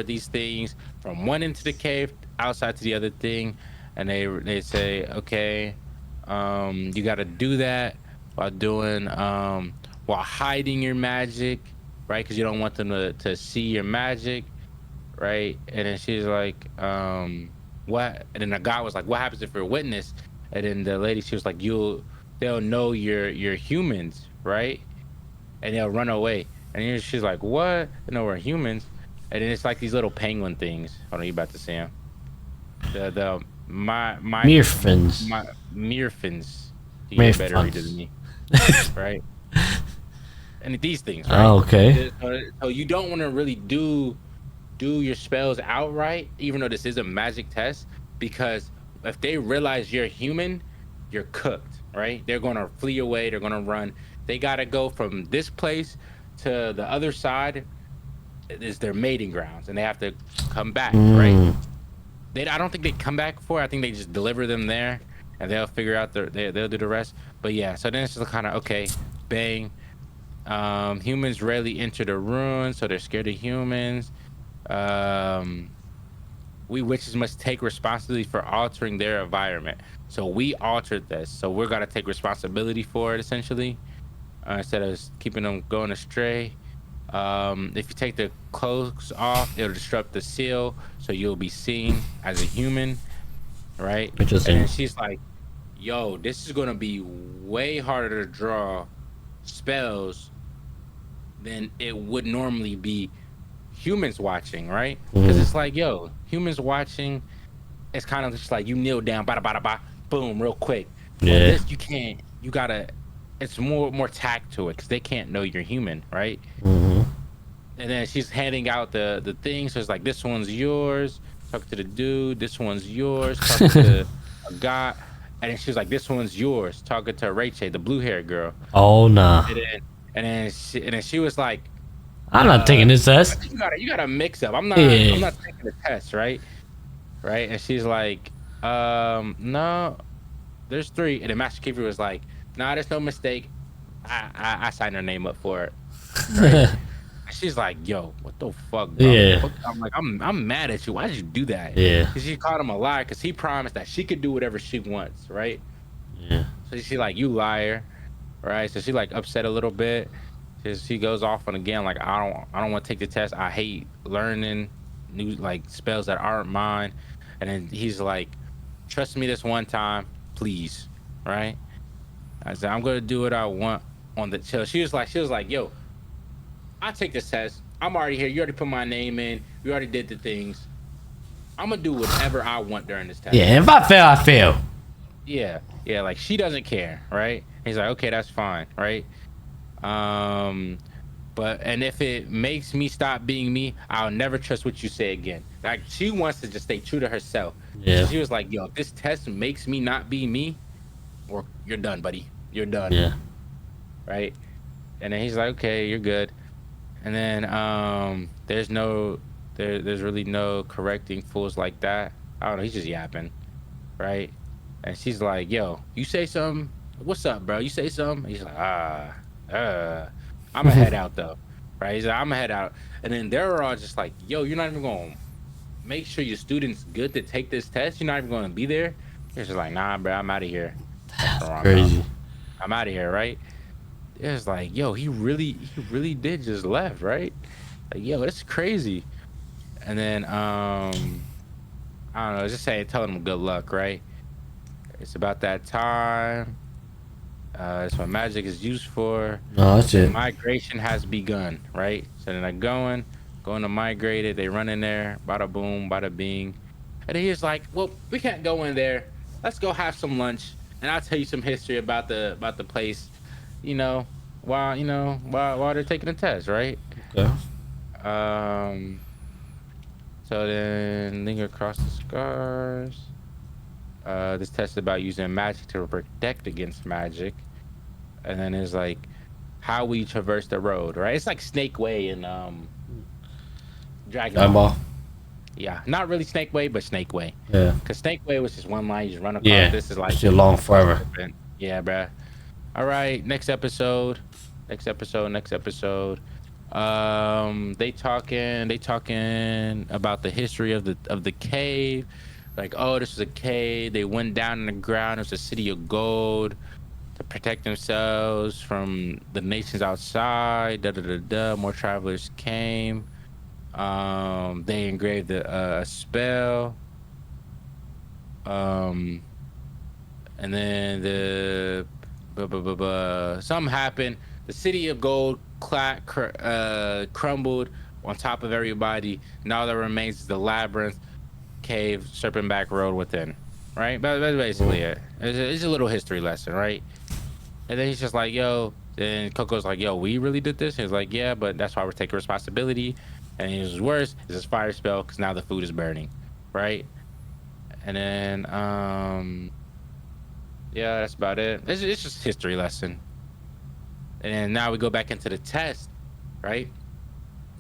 these things from one end to the cave, outside to the other thing, and they say, okay, you gotta do that while doing while hiding your magic, right? Because you don't want them to see your magic, right? And then she's like, what? And then the guy was like, what happens if you're a witness? And then the lady, she was like, they'll know you're humans, right? And they'll run away. And then she's like, what? No, we're humans. And then it's like these little penguin things. Hold on, you about to see them? The my Mirfins. my Mirfins. You're a better reader than me, right? And these things, right? Oh, okay. So you don't want to really do your spells outright, even though this is a magic test, because if they realize you're human, you're cooked, right? They're gonna flee away. They're gonna run. They gotta go from this place to the other side. Is their mating grounds, and they have to come back, right? I don't think they come back for. I think they just deliver them there, and they'll figure out they'll do the rest. But yeah, so then it's just kind of okay, bang. Humans rarely enter the ruins, so they're scared of humans. We witches must take responsibility for altering their environment. So we altered this, so we're gonna take responsibility for it essentially, instead of keeping them going astray. If you take the clothes off, it'll disrupt the seal, so you'll be seen as a human, right? Interesting. And then she's like, yo, this is gonna be way harder to draw spells than it would normally be humans watching, right? Because it's like, yo, humans watching, it's kind of just like you kneel down, bada bada ba, boom, real quick. But Yeah. this you can't. You gotta. It's more tact to it because they can't know you're human, right? And then she's handing out the things. So it's like, this one's yours. Talk to the dude. This one's yours. Talk to a guy. And then she was like, this one's yours. Talking to Rachel, the blue haired girl. Oh nah. And then she was like, I'm not taking this I test. think you got a mix up. I'm Yeah. not taking the test, right? Right? And she's like, no, there's 3. And then Master Keeper was like, nah, there's no mistake. I signed her name up for it. Right? She's like, yo, what the fuck, bro? Yeah. I'm like, I'm mad at you. Why did you do that? Yeah. Because she called him a liar because he promised that she could do whatever she wants, right? Yeah. So she like, you liar, right? So she like upset a little bit. She goes off on again, like, I don't want to take the test. I hate learning new like spells that aren't mine. And then he's like, trust me this one time, please, right? I said, I'm gonna do what I want on the chill. She was like, yo, I take this test. I'm already here. You already put my name in. You already did the things. I'm gonna do whatever I want during this test. Yeah. If I fail, I fail. Yeah. Like she doesn't care, right? He's like, okay, that's fine, right? But and if it makes me stop being me, I'll never trust what you say again. Like she wants to just stay true to herself. Yeah. So she was like, yo, if this test makes me not be me, or you're done, buddy. You're done. Yeah. Right? And then he's like, okay, you're good. And then there's really no correcting fools like that. I don't know, he's just yapping, right? And she's like, yo, you say something? What's up, bro? You say something? He's like, I'm gonna head out though, right? He's like, I'm gonna head out. And then they're all just like, yo, you're not even gonna make sure your student's good to take this test? You're not even gonna be there? He's just like, nah, bro, I'm out of here. the wrong house. Crazy. I'm out of here, right? It's like, yo, he really did just left, right? Like, yo, it's crazy. And then I don't know, just saying, telling him good luck, right? It's about that time. It's what magic is used for. No, that's The it. migration has begun, right? So then they're going to migrate it. They run in there, bada boom, bada bing. And then he's like, well, we can't go in there. Let's go have some lunch, and I'll tell you some history about the place, you know, while they're taking the test, right? Okay. Um, so then linger across the scars. This test is about using magic to protect against magic. And then it's like how we traverse the road, right? It's like Snake Way and Dragon Dragon Ball. Ball. Yeah, not really Snake Way, but Snake Way. Yeah. Cause Snake Way was just one line you just run across. Yeah. This is like Still long forever. yeah, bruh. All right, next episode. Next episode. Next episode. They talking about the history of the cave. Like, oh, this was a cave. They went down in the ground. It was a city of gold to protect themselves from the nations outside. Da da da da. More travelers came. They engraved a spell. Um, and then something happened. The city of gold crumbled on top of everybody. Now there remains the labyrinth, cave, serpent back road within. Right? But that's basically it. It's a little history lesson, right? And then he's just like, yo. Then Coco's like, yo, we really did this? He's like, yeah, but that's why we're taking responsibility. And his worse is his fire spell because now the food is burning, right? And then, yeah, that's about it. It's just a history lesson. And then now we go back into the test, right?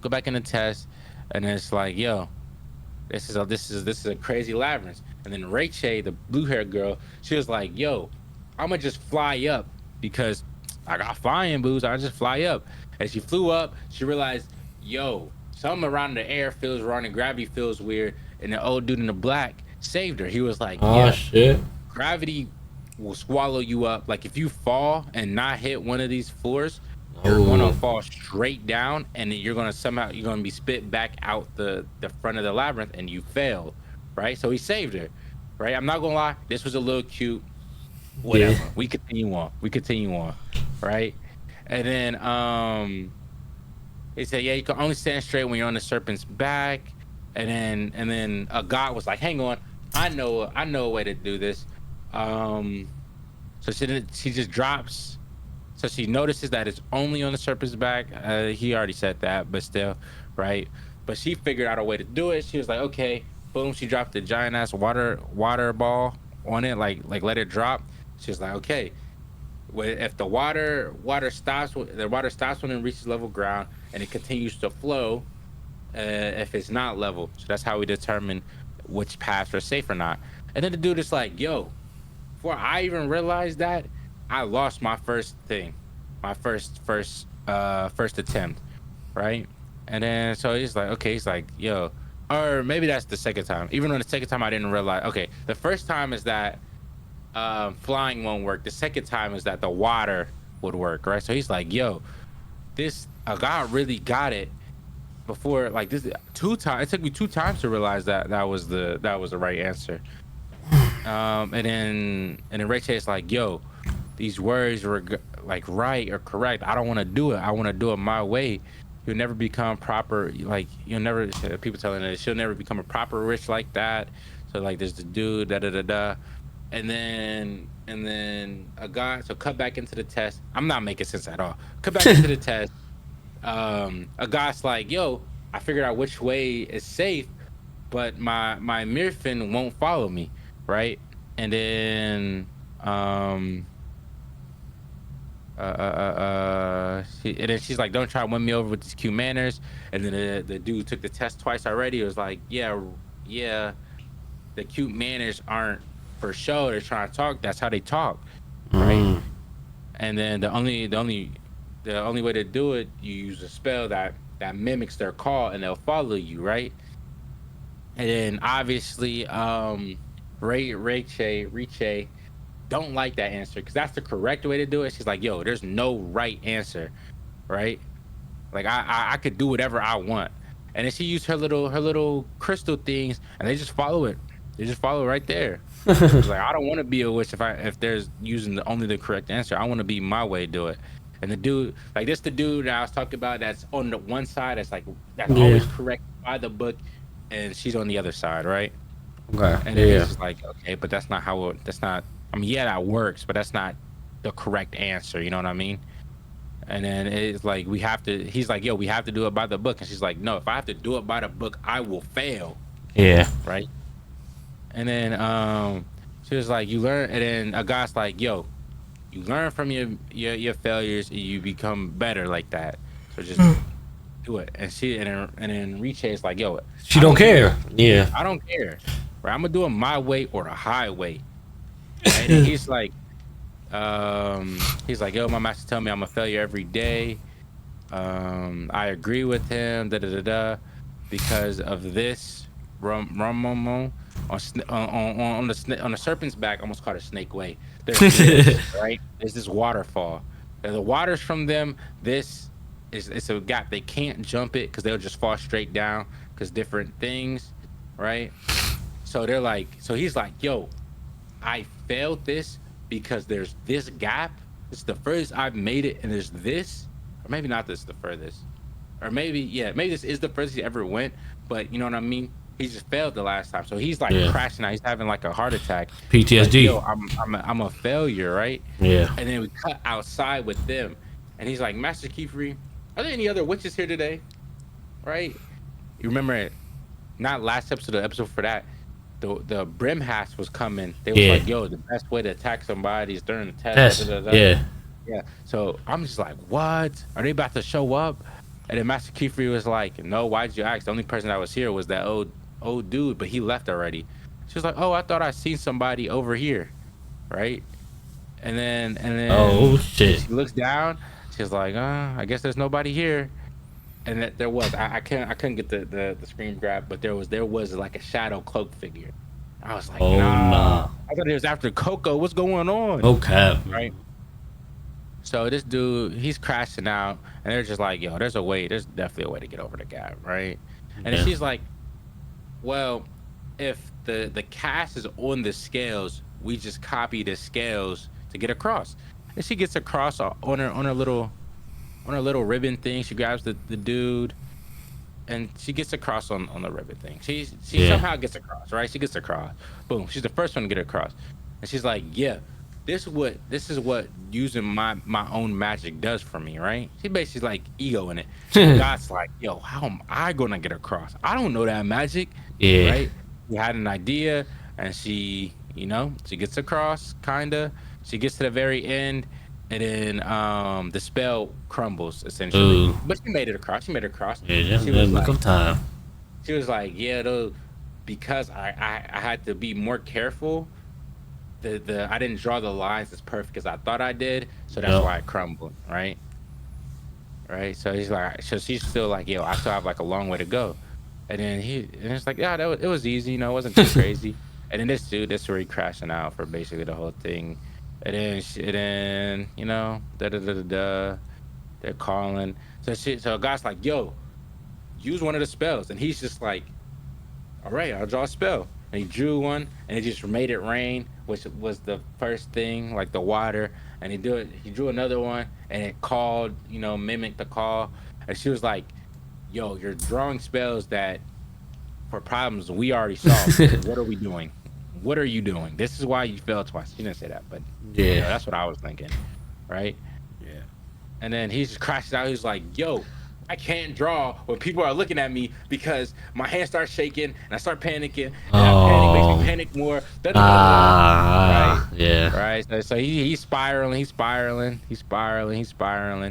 Go back in the test, and then it's like, yo, this is a crazy labyrinth. And then Rachel, the blue-haired girl, she was like, yo, I'm gonna just fly up because I got flying boots. I just fly up. And she flew up. She realized, yo, something around the air feels wrong and gravity feels weird. And the old dude in the black saved her. He was like, Oh yeah, shit. gravity will swallow you up. Like if you fall and not hit one of these floors, you're gonna fall straight down, and then you're gonna be spit back out the front of the labyrinth, and you failed, right? So he saved her, right? I'm not gonna lie, this was a little cute. Whatever. Yeah. We continue on, right? And then he said, yeah, you can only stand straight when you're on the serpent's back. And then a god was like, hang on, I know a way to do this. So she just drops. So she notices that it's only on the serpent's back. He already said that, but still, right? But she figured out a way to do it. She was like, okay, boom. She dropped the giant ass water ball on it, like let it drop. She was like, okay, if the water stops, when it reaches level ground, and it continues to flow. If it's not level, so that's how we determine which paths are safe or not. And then the dude is like, yo, before I even realized that, I lost my first thing, my first attempt, right? And then so he's like, okay, he's like, yo, or maybe that's the second time. Even on the second time, I didn't realize. Okay, the first time is that flying won't work. The second time is that the water would work, right? So he's like, yo, a guy really got it before, like this 2 times. It took me 2 times to realize that was the right answer. And then Rachel is like, yo, these words were like right or correct. I don't want to do it. I want to do it my way. You'll never become proper. Like you'll never. People telling her she'll never become a proper rich like that. So like there's the dude da da da da, and then a guy. So cut back into the test. I'm not making sense at all. Cut back into the test. A guy's like, yo, I figured out which way is safe, but my Mirfin won't follow me, right? And then and then she's like, don't try to win me over with these cute manners. And then the dude took the test twice already. It was like, yeah, the cute manners aren't for show. They're trying to talk. That's how they talk, right? And then the only way to do it, you use a spell that mimics their call, and they'll follow you, right? And then obviously, Riche don't like that answer because that's the correct way to do it. She's like, yo, there's no right answer, right? Like I could do whatever I want. And then she used her little crystal things, and they just follow it. They just follow right there. She's like, I don't want to be a witch if there's using only the correct answer. I want to be my way to do it. And the dude, like this, the dude that I was talking about, that's on the one side, that's Yeah. always correct by the book, and she's on the other side, right? Okay. And then he's Yeah. just like, okay, but that's not how. That's not. I mean, yeah, that works, but that's not the correct answer. You know what I mean? And then it's like we have to. He's like, yo, we have to do it by the book, and she's like, no, if I have to do it by the book, I will fail, Yeah. right? And then she was like, you learn, and then a guy's like, yo, you learn from your failures, and you become better like that. So just do it. And then Riche is like, yo, She I don't don't care. care. Yeah. I don't care. Right? I'm gonna do it my way or the highway. Right? And he's like, yo, my master tell me I'm a failure every day. I agree with him, da da da da, because of this. Rum on the serpent's back, almost called a snake way. There's this, right? There's this waterfall. And the waters from them. This is it's a gap. They can't jump it because they'll just fall straight down because different things, right? So he's like, yo, I failed this because there's this gap. It's the furthest I've made it, and there's this, or maybe not this the furthest, or maybe yeah, maybe this is the furthest he ever went. But you know what I mean? He just failed the last time, so he's like Yeah. crashing out. He's having like a heart attack. Like, PTSD. yo, I'm a failure, right? Yeah. And then we cut outside with them, and he's like, Master Kefri, are there any other witches here today? Right? You remember it? Not last episode, the episode for that. The Brimhast was coming. They was Yeah. like, yo, the best way to attack somebody is during the test. Test. Da, da, da, da. Yeah. Yeah. So I'm just like, what? Are they about to show up? And then Master Kefri was like, no, why'd you ask? The only person that was here was that old dude, but he left already. She was like, oh, I thought I seen somebody over here, right? And then Oh shit. she looks down. She's like, I guess there's nobody here. And that there was, I couldn't get the screen grab, but there was like a shadow cloak figure. I was like, Oh nah. nah. I thought it was after Coco. What's going on? No cap. Right. So this dude, he's crashing out, and they're just like, yo, there's a way. There's definitely a way to get over the gap, right? And then Yeah. she's like, well, if the cast is on the scales, we just copy the scales to get across. And she gets across on her little ribbon thing. She grabs the dude, and she gets across on the ribbon thing. She Yeah. somehow gets across, right? She gets across. Boom. She's the first one to get across, and she's like, yeah, this is what using my own magic does for me, right? She basically like ego in it. God's like, yo, how am I gonna get across? I don't know that magic, Yeah. right? We had an idea, and she gets across, kinda. She gets to the very end, and then the spell crumbles essentially. Ooh. But she made it across. She made it across. Yeah. Just She in the was nick like, of time. yeah, though, because I had to be more careful. The I didn't draw the lines as perfect as I thought I did, so that's Yep. why it crumbled, right? Right. So she's still like, yo, I still have like a long way to go. And it's like, yeah, it was easy, it wasn't too crazy. And then this where he crashing out for basically the whole thing. And then da da da da da. They're calling. So a guy's like, yo, use one of the spells, and he's just like, all right, I'll draw a spell. And he drew one, and he just made it rain, which was the first thing, like the water. And he drew another one, and it called, mimicked the call. And she was like, yo, you're drawing spells that for problems we already solved. What are we doing? What are you doing? This is why you failed twice. She didn't say that, but Yeah. that's what I was thinking, right? Yeah. And then he just crashes out. He's like, yo, I can't draw when people are looking at me because my hand starts shaking and I start panicking. And that panic makes Oh. me panic more. Right? Yeah. Right. So he's spiraling.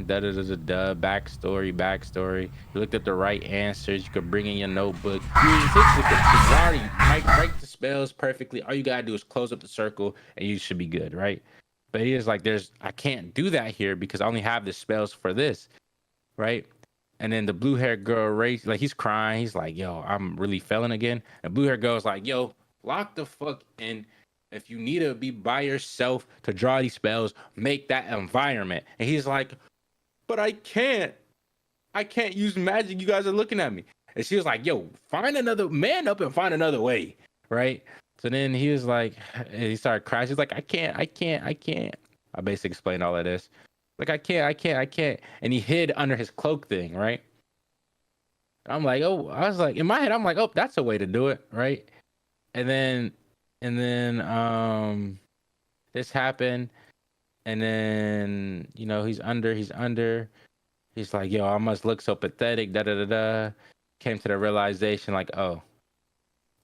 Da da da da da. Backstory. You looked at the right answers. You could bring in your notebook. You essentially could already write the spells perfectly. All you gotta do is close up the circle, and you should be good, right? But he is like, I can't do that here because I only have the spells for this, right? And then the blue haired girl, like he's crying. He's like, yo, I'm really failing again. And blue haired girl's like, yo, lock the fuck in if you need to be by yourself to draw these spells, make that environment. And he's like, but I can't use magic. You guys are looking at me. And she was like, yo, find another man up and find another way. Right. So then he was like, he started crashing. He's like, I can't. I basically explained all of this. Like, I can't. And he hid under his cloak thing. Right. And I'm like, oh, I was like, in my head, I'm like, oh, that's a way to do it. Right. And then, this happened. And then, he's under. He's like, yo, I must look so pathetic. Da da da da. Came to the realization, like, oh,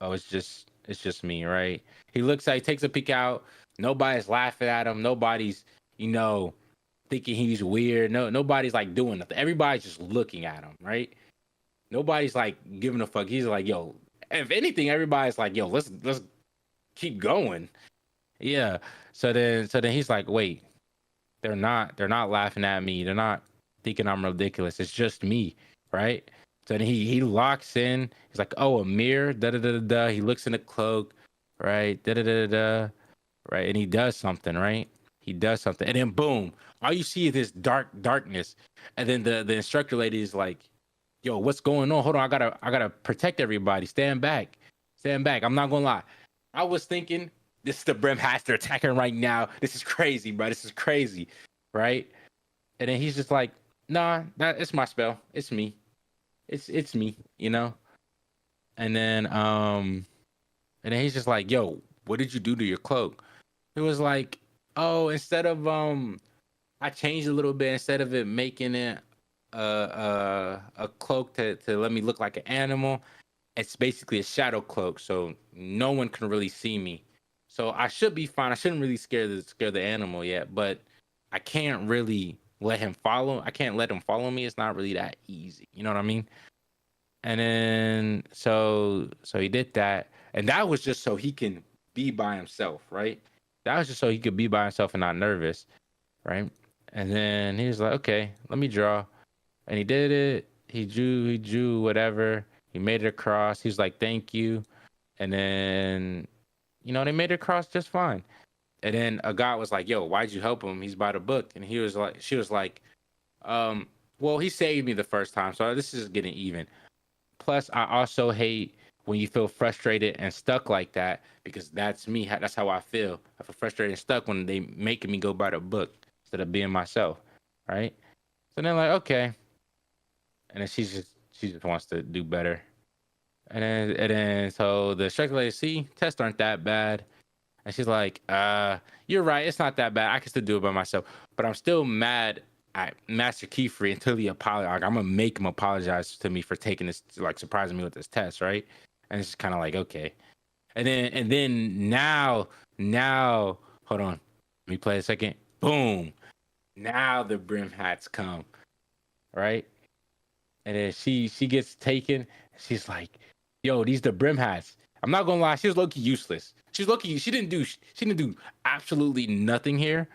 it's just me, right? He takes a peek out. Nobody's laughing at him. Nobody's, thinking he's weird. Nobody's like doing nothing. Everybody's just looking at him, right? Nobody's like giving a fuck. He's like, yo, if anything, everybody's like, yo, let's keep going. Yeah. So then he's like, wait, they're not laughing at me. They're not thinking I'm ridiculous. It's just me, right? So then he locks in. He's like, oh, a mirror, da da da da da. He looks in the cloak, right? Da da da da da, right? And he does something, right? He does something, and then boom, all you see is this darkness. And then the instructor lady is like, yo, what's going on? Hold on, I gotta protect everybody. Stand back. I'm not gonna lie. I was thinking, this is the Brim Hats they're attacking right now. This is crazy, bro. This is crazy, right? And then he's just like, nah, it's my spell. It's me. It's me, And then he's just like, yo, what did you do to your cloak? It was like, oh, instead of I changed a little bit. Instead of it making it a cloak to let me look like an animal, it's basically a shadow cloak, so no one can really see me. So I should be fine. I shouldn't really scare the animal yet, but I can't really let him follow. I can't let him follow me. It's not really that easy. You know what I mean? And then so he did that, and that was just so he can be by himself, right? That was just so he could be by himself and not nervous, right? And then he was like, okay, let me draw. And he did it. He drew whatever. He made it across. He was like, thank you. And then, they made it across just fine. And then a guy was like, yo, why'd you help him? He's by the book. And she was like, well, he saved me the first time, so this is getting even. Plus, I also hate when you feel frustrated and stuck like that, because that's me. That's how I feel. I feel frustrated and stuck when they making me go by the book instead of being myself, right? So then, like, okay. And then she just wants to do better. And then so the instructor lady, see, tests aren't that bad. And she's like, you're right, it's not that bad. I can still do it by myself. But I'm still mad at Master Keyfree until he apologizes. Like, I'm gonna make him apologize to me for taking this, like, surprising me with this test, right? And it's just kind of like, okay. And then now, hold on. Let me play a second. Boom. Now the Brim Hats come, right? And then she gets taken. She's like, yo, these the Brim Hats. I'm not gonna lie, she was low-key useless. She didn't do absolutely nothing here,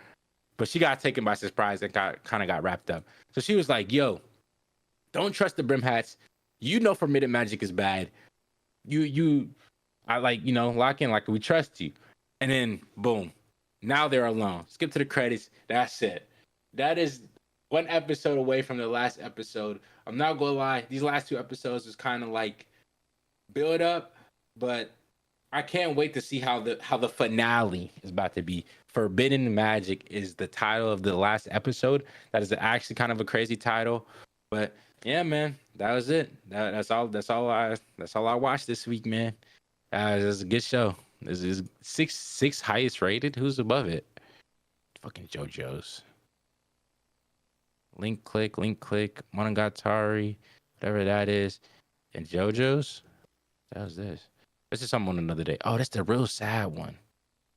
but she got taken by surprise and kind of got wrapped up. So she was like, yo, don't trust the Brim Hats. Forbidden magic is bad. I like, lock in, like, we trust you. And then boom, now they're alone. Skip to the credits. That's it. That is one episode away from the last episode. I'm not gonna lie, these last two episodes was kind of like build up, but I can't wait to see how the finale is about to be. Forbidden Magic is the title of the last episode. That is actually kind of a crazy title, but yeah, man, that was it. That's all I watched this week, man. It was a good show. This is six highest rated. Who's above it? Fucking JoJo's. Link click, Monogatari, whatever that is, and JoJo's. That was this. This is something on another day. Oh, that's the real sad one.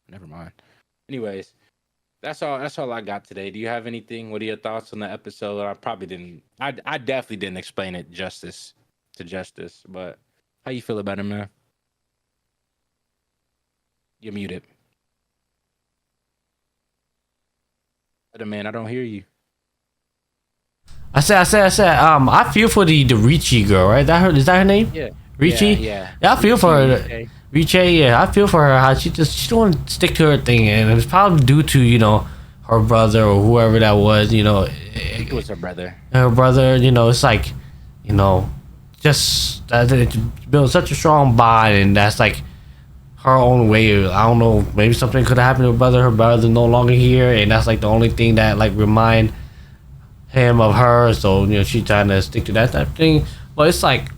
Never mind. Anyways, that's all I got today. Do you have anything? What are your thoughts on the episode? I definitely didn't explain it justice, but how you feel about it, man? You're muted. Other man, I don't hear you. I said. I feel for the Richie girl, right? Is that her name? Yeah. Richie. Yeah. I feel for her. Yeah, I feel for her. How she don't want to stick to her thing, and it's probably due to her brother or whoever that was. I think it was her brother. Her brother. It's like, just that it built such a strong bond, and that's like her own way. I don't know. Maybe something could have happened to her brother. Her brother's no longer here, and that's like the only thing that like remind him of her. So she's trying to stick to that type of thing. But it's like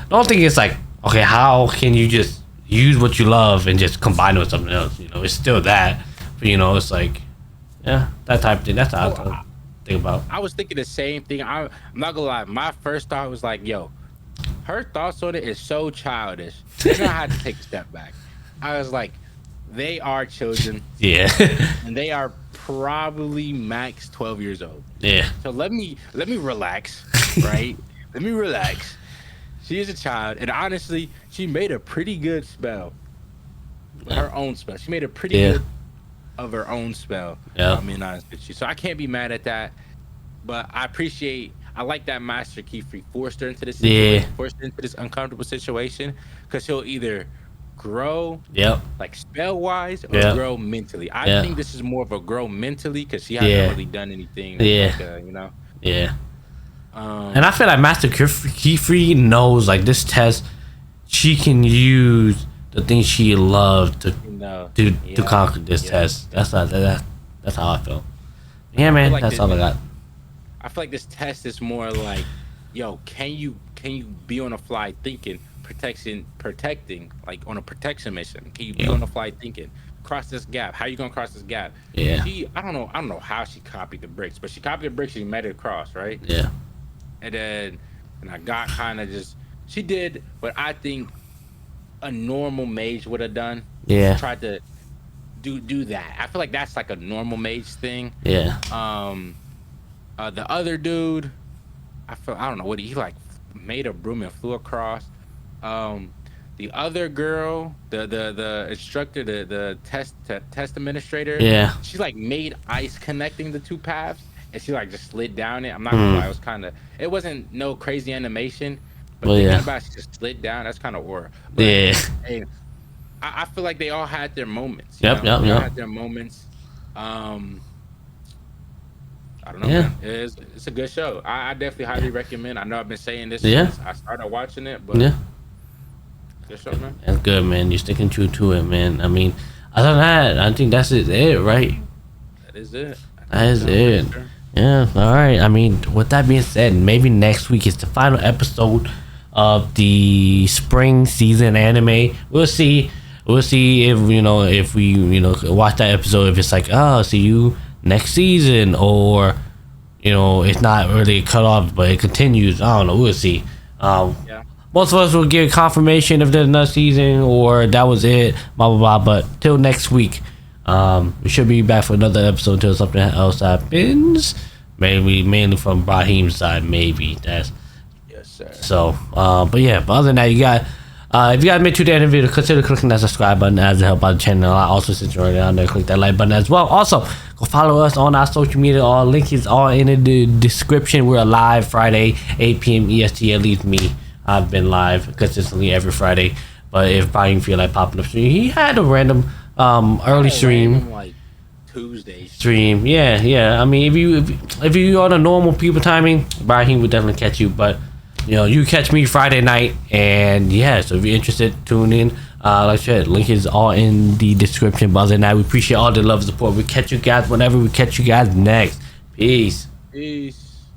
the only thing is like, okay, how can you just use what you love and just combine it with something else? It's still that, but it's like, yeah, that type of thing. That's how I think about. I was thinking the same thing. I'm not gonna lie. My first thought was like, yo, her thoughts on it is so childish. Then I had to take a step back. I was like, they are children. Yeah. And they are probably max 12 years old. Yeah. So let me relax, right? Let me relax. She is a child, and honestly, she made a pretty good spell. Her own spell. She made a pretty good of her own spell. Yeah. I mean, honest with you. So I can't be mad at that. But I like that Master Keyfree forced her into this situation, forced her into this uncomfortable situation, because he'll either grow like spell wise or grow mentally. I think this is more of a grow mentally because she hasn't really done anything like, and I feel like Master Keyfree knows like this test she can use the things she loved to conquer this test. That's how I feel. Yeah, man, like that's all I got. I feel like this test is more like, yo, can you be on a fly thinking, protecting, like on a protection mission? Can you be on the fly thinking, cross this gap? How you gonna cross this gap? Yeah. I don't know how she copied the bricks, but she copied the bricks. She made it across, right? Yeah. And I got kind of just. She did what I think a normal mage would have done. Yeah. Tried to do that. I feel like that's like a normal mage thing. Yeah. The other dude, I don't know what he like made a broom and flew across. The other girl, the instructor, the test administrator, she like made ice connecting the two paths, and she like just slid down it. I'm not gonna lie, it wasn't no crazy animation, but thinking about it, she just slid down. That's kind of aura. Hey, I feel like they all had their moments. They all had their moments. I don't know. Man. It's a good show. I definitely highly recommend. I know I've been saying this since I started watching it, but good show, man. That's good, man. You're sticking true to it, man. I mean, other than that, I think that's it, right? That is it. That is it. Sure. Yeah. All right. I mean, with that being said, maybe next week is the final episode of the spring season anime. We'll see. We'll see if we watch that episode. If it's like, oh, see you next season, or it's not really cut off but it continues. I don't know, we'll see. Most of us will get confirmation if there's another season or that was it, blah blah blah. But till next week, we should be back for another episode until something else happens, mainly from Ibrahim's side. Maybe that's sir. So but other than that, you got if you guys made it to the end of the video, consider clicking that subscribe button as it helps out the channel. Also, since you're already down there, click that like button as well. Also, go follow us on our social media. All link is all in the description. We're live Friday, 8 p.m. EST. At least me, I've been live consistently every Friday. But if Brian feel like popping up stream, he had a random early stream. Random, like Tuesday stream. Yeah. I mean, if you on a normal people timing, Brian would definitely catch you. But you catch me Friday night, and so if you're interested, tune in. Like I said, link is all in the description. But other than that, we appreciate all the love and support. We catch you guys whenever we catch you guys next. Peace.